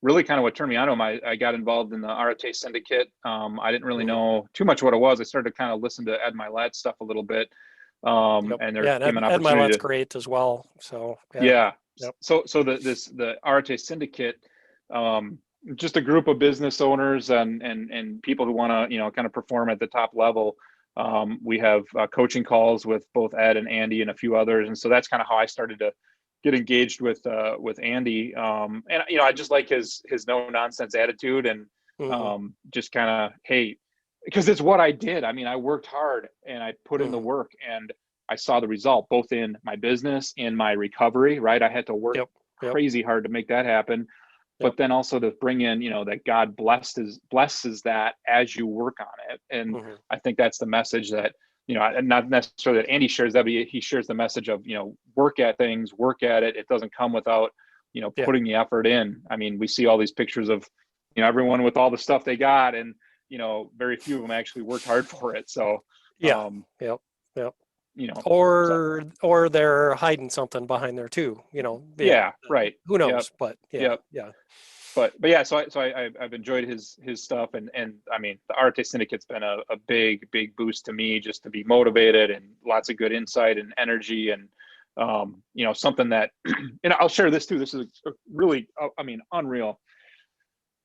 Really kind of what turned me on to him. I got involved in the RTA syndicate. I didn't really Hmm. know too much what it was. I started to kind of listen to Ed Milet stuff a little bit. Yep. And there Yeah, and came an Ed opportunity Milet's to, great as well. So yeah. yeah. Yep. So the RTA syndicate, um, just a group of business owners and people who want to, kind of perform at the top level. We have, coaching calls with both Ed and Andy and a few others, and so that's kind of how I started to get engaged with Andy. And I just like his no nonsense attitude, and, Hmm. just kind of, hey, because it's what I did. I mean, I worked hard and I put in the Hmm. work, and I saw the result both in my business and my recovery. Right, I had to work Yep. Yep. crazy hard to make that happen, Yep. but then also to bring in, that God blesses that as you work on it. And Hmm. I think that's the message that, not necessarily that Andy shares that, but he shares the message of, work at things, work at it. It doesn't come without, Yeah. putting the effort in. I mean, we see all these pictures of, everyone with all the stuff they got, and, very few of them actually worked hard for it. So, Yeah. um, Yep. Yep. you know, so Or they're hiding something behind there too. Yeah. yeah, right. Who Yep. knows? But yeah. Yep. Yeah. But yeah, I've enjoyed his stuff, and I mean, the RTA syndicate's been a big boost to me, just to be motivated and lots of good insight and energy, and, something that, and I'll share this too. This is really, I mean, unreal.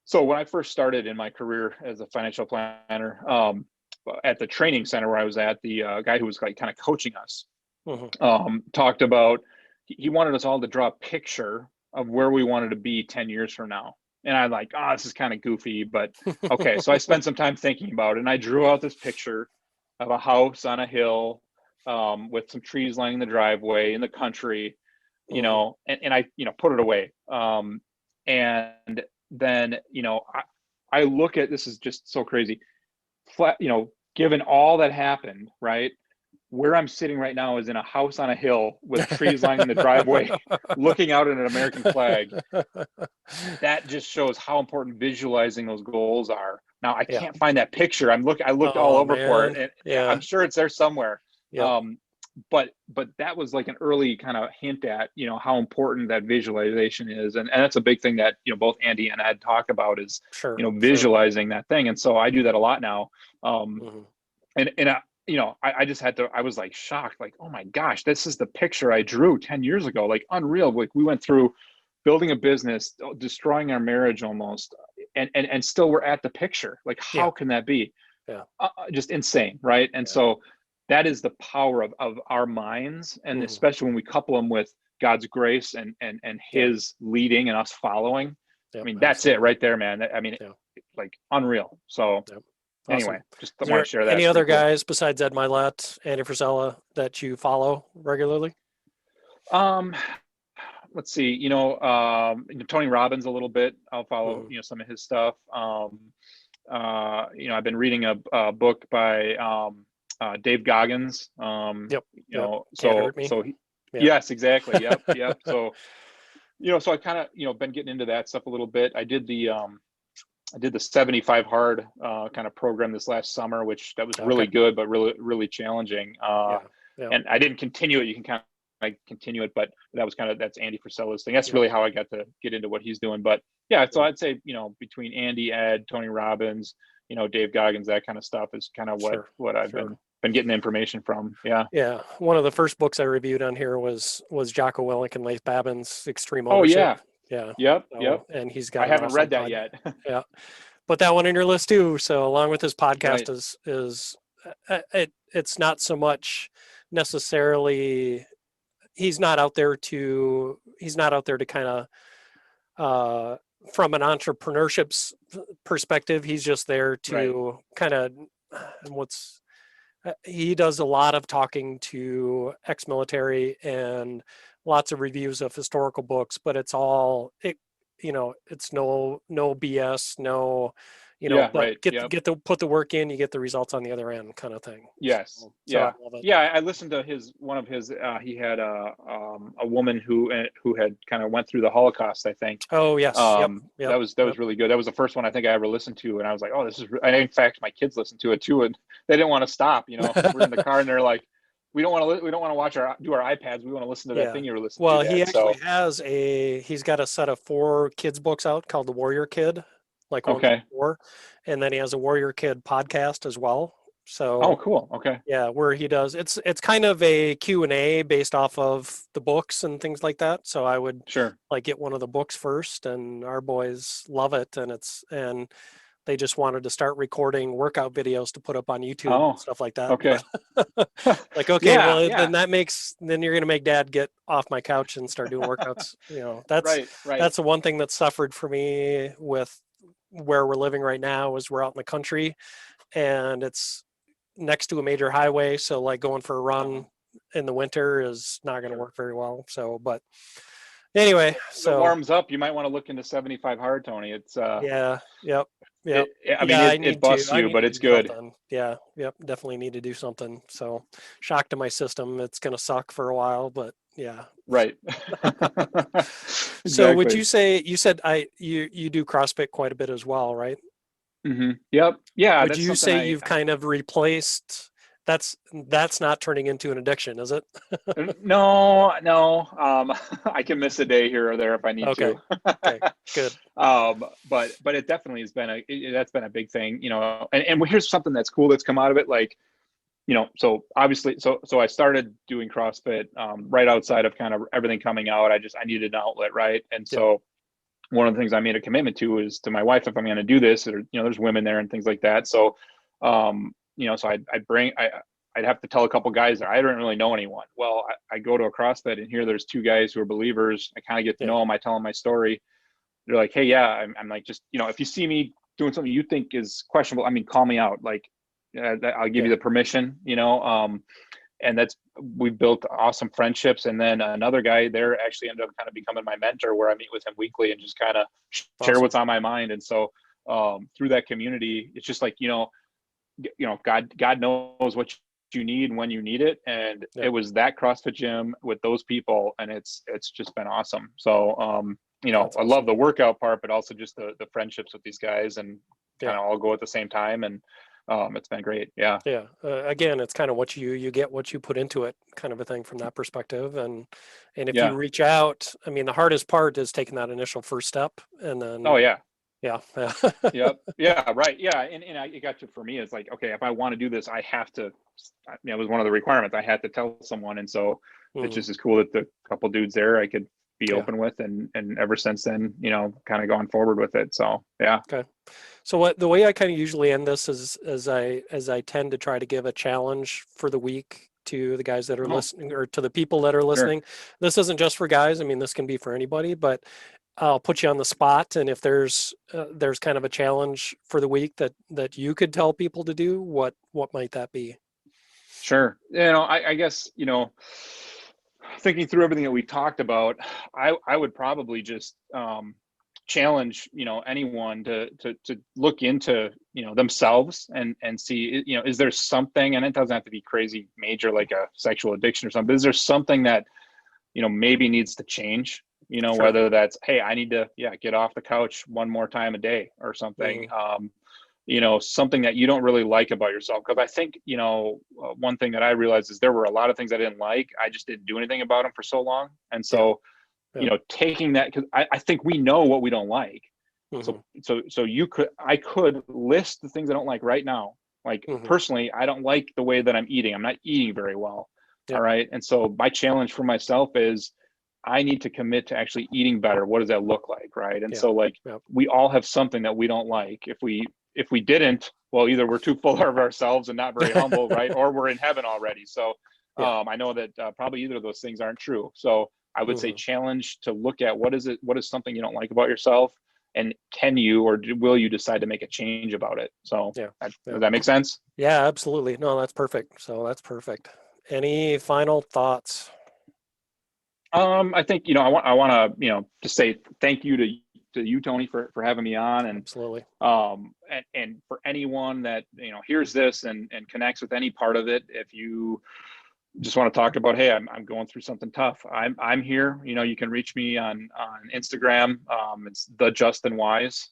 So when I first started in my career as a financial planner, at the training center where I was at, the guy who was like kind of coaching us, Mm-hmm. talked about, he wanted us all to draw a picture of where we wanted to be 10 years from now. And I'm like, oh, this is kind of goofy, but okay. So I spent some time thinking about it, and I drew out this picture of a house on a hill, with some trees lining the driveway in the country, and I, put it away. And then, I look at, this is just so crazy, given all that happened, right? Where I'm sitting right now is in a house on a hill with trees lining the driveway, looking out at an American flag. That just shows how important visualizing those goals are. Now I Yeah. can't find that picture. I looked all Oh over for it, man. and Yeah. I'm sure it's there somewhere. Yep. But that was like an early kind of hint at, how important that visualization is. And that's a big thing that, both Andy and Ed talk about is, Sure. visualizing that thing. And so I do that a lot now. Mm-hmm. I just I was like shocked, like, oh my gosh, this is the picture I drew 10 years ago. Like unreal. Like we went through building a business, destroying our marriage almost, and still we're at the picture. Like, how can that be? Yeah. Just insane. Right. And so that is the power of our minds. And especially when we couple them with God's grace and his leading and us following. Yep, I mean, that's it right there, man. I mean, like unreal. So anyway, just want to share that. Any other guys besides Ed Milet, Andy Frisella that you follow regularly? Let's see, Tony Robbins a little bit. I'll follow, some of his stuff. I've been reading a book by Dave Goggins. Yes, exactly. Yep. So, so I kind of, been getting into that stuff a little bit. I did the 75 hard kind of program this last summer, which that was really good, but really, really challenging. And I didn't continue it. You can kind of continue it, but that's Andy Frisella's thing. That's really how I got to get into what he's doing. But so I'd say, between Andy, Ed, Tony Robbins, Dave Goggins, that kind of stuff is kind of what I've been getting information from. Yeah. One of the first books I reviewed on here was Jocko Willink and Leif Babin's Extreme Ownership. Yep. And he's got. I haven't read that yet. Yeah, put that one in your list too. So along with his podcast is it's not so much necessarily. He's not out there to kind of from an entrepreneurship perspective. He's just there to kind of he does a lot of talking to ex-military and lots of reviews of historical books, but it's all it's no BS, no, get the put the work in, you get the results on the other end, kind of thing. Yes. I listened to one of his. He had a woman who had kind of went through the Holocaust, I think. Oh yes. That was really good. That was the first one I think I ever listened to, and I was like, oh, this is. And in fact, my kids listened to it too, and they didn't want to stop. We're in the car, and they're like, we don't want to do our iPads. We want to listen to that thing you were listening to. Well, he actually he's got a set of 4 kids books out called The Warrior Kid, like 1 through 4, and then he has a Warrior Kid podcast as well. So cool. Okay. Yeah, where he does it's kind of a Q&A based off of the books and things like that. So I would get one of the books first, and our boys love it, and they just wanted to start recording workout videos to put up on YouTube and stuff like that. Okay. Then you're going to make dad get off my couch and start doing workouts. That's the one thing that suffered for me with where we're living right now is we're out in the country and it's next to a major highway. So like going for a run in the winter is not going to work very well. So, but anyway, so it warms up. You might want to look into 75 hard, Tony. It's Yep. It busts you, but it's good. Something. Yeah. Yep. Definitely need to do something. So shock to my system. It's going to suck for a while, but yeah. Right. So would you say, you said you do CrossFit quite a bit as well, right? Mm-hmm. Yep. Yeah. Would you say you've kind of replaced, that's not turning into an addiction, is it? No. I can miss a day here or there if I need to. Okay, good. But it definitely has been that's been a big thing, and here's something that's cool that's come out of it. Like, so obviously, so I started doing CrossFit right outside of kind of everything coming out. I needed an outlet, right? And so one of the things I made a commitment to is to my wife, if I'm going to do this, or, there's women there and things like that. So so I'd have to tell a couple guys that I don't really know anyone. Well, I go to a CrossFit and here there's two guys who are believers. I kind of get to know them. I tell them my story. They're like, hey, yeah, I'm like, just, if you see me doing something you think is questionable, I mean, call me out. Like, I'll give you the permission, and we've built awesome friendships. And then another guy there actually ended up kind of becoming my mentor, where I meet with him weekly and just kind of share what's on my mind. And so through that community, it's just like, God knows what you need and when you need it. And it was that CrossFit gym with those people, and it's just been awesome. So, I love the workout part, but also just the friendships with these guys, and kind of all go at the same time. And it's been great. Yeah. Yeah. Again, it's kind of what you get what you put into it, kind of a thing from that perspective. And if you reach out, I mean, the hardest part is taking that initial first step, and then. Oh yeah. Yeah. Yep. Yeah. Right. Yeah. And it got to, for me, it's like, okay, if I want to do this, I have to, it was one of the requirements. I had to tell someone. And so it's just as cool that the couple dudes there I could be open with, and ever since then, kind of gone forward with it. So, yeah. Okay. So the way I kind of usually end this is as I tend to try to give a challenge for the week to the guys that are listening, or to the people that are listening. Sure. This isn't just for guys. I mean, this can be for anybody, but I'll put you on the spot. And if there's kind of a challenge for the week that you could tell people to do, what might that be? Sure. I guess, thinking through everything that we talked about, I would probably just challenge, anyone to look into, themselves and see, is there something, and it doesn't have to be crazy major, like a sexual addiction or something, but is there something that, maybe needs to change? Sure. Whether that's, hey, I need to, get off the couch one more time a day or something, something that you don't really like about yourself. Because I think, one thing that I realized is there were a lot of things I didn't like. I just didn't do anything about them for so long. And so, taking that, because I think we know what we don't like. So I could list the things I don't like right now. Like personally, I don't like the way that I'm eating. I'm not eating very well. All right. And so my challenge for myself is, I need to commit to actually eating better. What does that look like? Right. And so we all have something that we don't like. If we didn't, well, either we're too full of ourselves and not very humble, right? Or we're in heaven already. So I know that probably either of those things aren't true. So I would say challenge to look at what is something you don't like about yourself, and can you, or will you decide to make a change about it? So does that make sense? Yeah, absolutely. No, that's perfect. So that's perfect. Any final thoughts? I think, I want to, just say thank you to you, Tony, for having me on. And absolutely. And for anyone that, hears this and connects with any part of it, if you just want to talk about, hey, I'm going through something tough, I'm here. You can reach me on Instagram. It's the Justin Wise.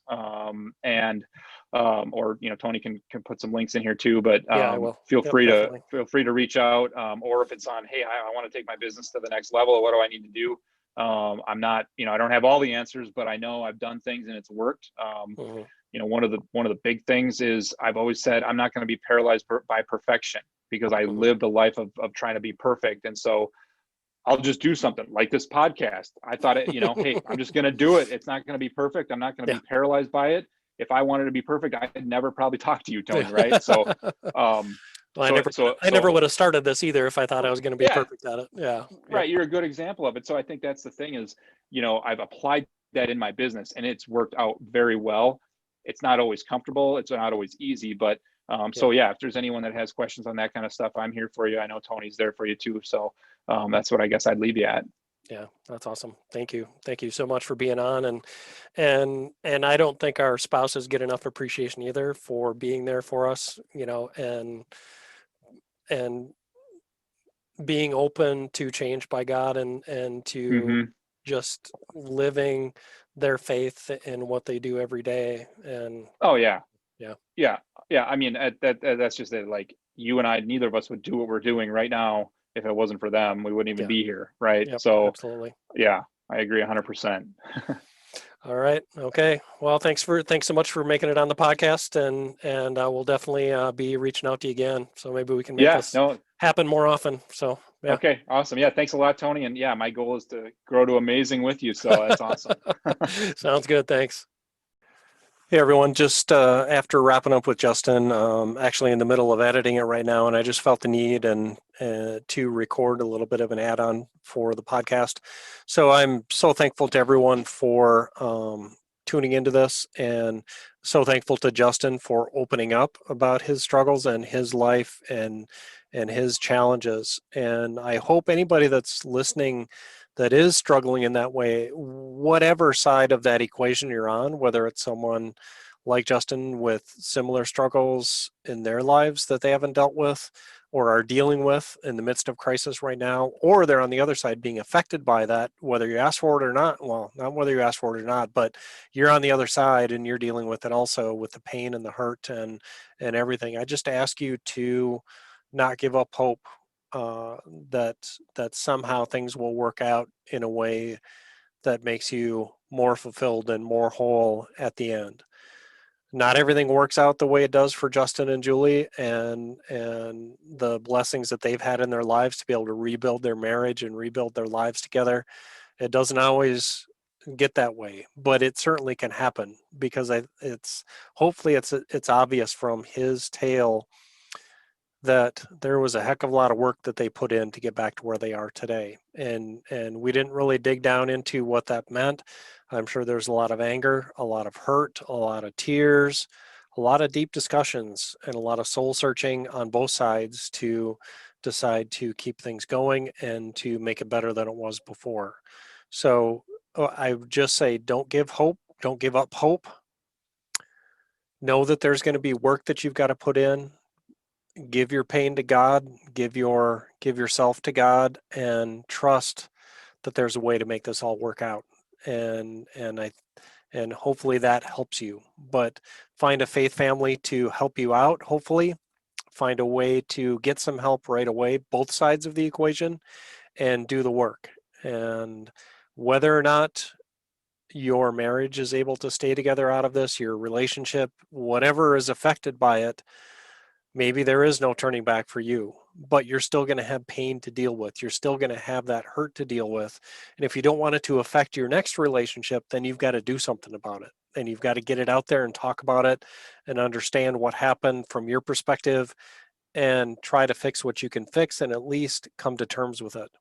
Or Tony can put some links in here too, but I will. feel free to reach out. Or if it's on, hey, I want to take my business to the next level, what do I need to do? I'm not, I don't have all the answers, but I know I've done things and it's worked. One of the big things is, I've always said, I'm not going to be paralyzed by perfection, because I lived a life of trying to be perfect. And so I'll just do something like this podcast. I thought hey, I'm just going to do it. It's not going to be perfect. I'm not going to be paralyzed by it. If I wanted to be perfect, I'd never probably talk to you, Tony. Right. So, I never would have started this either if I thought I was going to be perfect at it. Yeah. Right. You're a good example of it. So I think that's the thing is, I've applied that in my business and it's worked out very well. It's not always comfortable. It's not always easy, but if there's anyone that has questions on that kind of stuff, I'm here for you. I know Tony's there for you too. So that's what I guess I'd leave you at. Yeah, that's awesome. Thank you so much for being on. And I don't think our spouses get enough appreciation either for being there for us, and being open to change by God, and to just living their faith in what they do every day. And I mean, that's just it. Like, you and I, neither of us would do what we're doing right now if it wasn't for them. We wouldn't even be here, right? Yep, so absolutely. Yeah, I agree 100%. All right. Okay. Well, thanks so much for making it on the podcast, and we'll definitely be reaching out to you again. So maybe we can make this happen more often. So Okay, awesome. Yeah, thanks a lot, Tony. And my goal is to grow to amazing with you. So that's awesome. Sounds good. Thanks. Hey everyone, just after wrapping up with Justin, actually in the middle of editing it right now, and I just felt the need and to record a little bit of an add-on for the podcast. So I'm so thankful to everyone for tuning into this, and so thankful to Justin for opening up about his struggles and his life and his challenges. And I hope anybody that's listening that is struggling in that way, whatever side of that equation you're on, whether it's someone like Justin with similar struggles in their lives that they haven't dealt with or are dealing with in the midst of crisis right now, or they're on the other side being affected by that, whether you ask for it or not. Well, not whether you ask for it or not, but you're on the other side and you're dealing with it also, with the pain and the hurt and everything. I just ask you to not give up hope, uh, that somehow things will work out in a way that makes you more fulfilled and more whole at the end. Not everything works out the way it does for Justin and Julie, and the blessings that they've had in their lives to be able to rebuild their marriage and rebuild their lives together. It doesn't always get that way, but it certainly can happen because it's hopefully it's obvious from his tale that there was a heck of a lot of work that they put in to get back to where they are today. And we didn't really dig down into what that meant. I'm sure there's a lot of anger, a lot of hurt, a lot of tears, a lot of deep discussions, and a lot of soul searching on both sides to decide to keep things going and to make it better than it was before. So I would just say don't give hope, don't give up hope. Know that there's going to be work that you've got to put in. Give your pain to God, give yourself to God, and trust that there's a way to make this all work out. And hopefully that helps you. But find a faith family to help you out. Hopefully, find a way to get some help right away, both sides of the equation, and do the work. And whether or not your marriage is able to stay together out of this, your relationship, whatever is affected by it, maybe there is no turning back for you, but you're still going to have pain to deal with. You're still going to have that hurt to deal with. And if you don't want it to affect your next relationship, then you've got to do something about it. And you've got to get it out there and talk about it and understand what happened from your perspective and try to fix what you can fix and at least come to terms with it.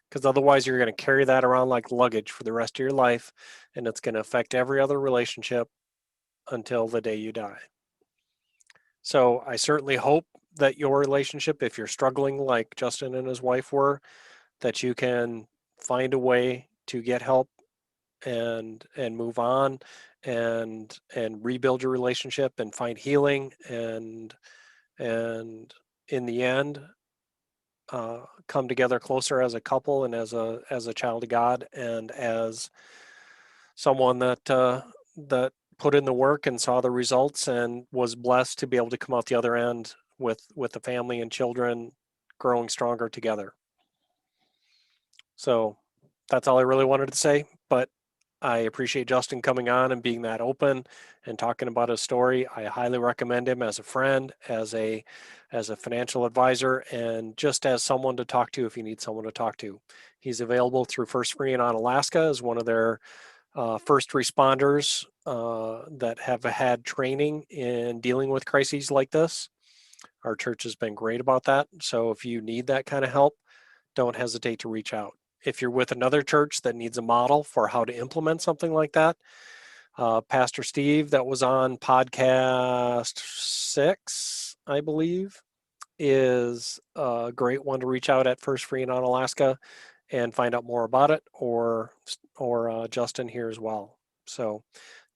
Because otherwise, you're going to carry that around like luggage for the rest of your life, and it's going to affect every other relationship until the day you die. So I certainly hope that your relationship, if you're struggling like Justin and his wife were, that you can find a way to get help and move on and rebuild your relationship and find healing and in the end come together closer as a couple and as a child of God and as someone that put in the work and saw the results and was blessed to be able to come out the other end with the family and children growing stronger together. So that's all I really wanted to say, but I appreciate Justin coming on and being that open and talking about his story. I highly recommend him as a friend, as a financial advisor, and just as someone to talk to if you need someone to talk to. He's available through First Free in Onalaska as one of their first responders that have had training in dealing with crises like this. Our church has been great about that. So if you need that kind of help, don't hesitate to reach out. If you're with another church that needs a model for how to implement something like that, Pastor Steve, that was on podcast 6, I believe, is a great one to reach out at First Free in Onalaska and find out more about it, or Justin here as well. So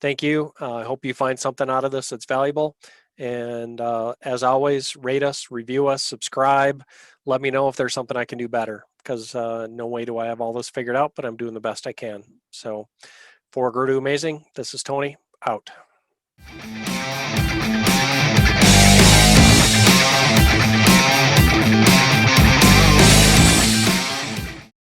thank you. I hope you find something out of this that's valuable. And as always, rate us, review us, subscribe. Let me know if there's something I can do better, because no way do I have all this figured out, but I'm doing the best I can. So for Grow to Amazing, this is Tony, out.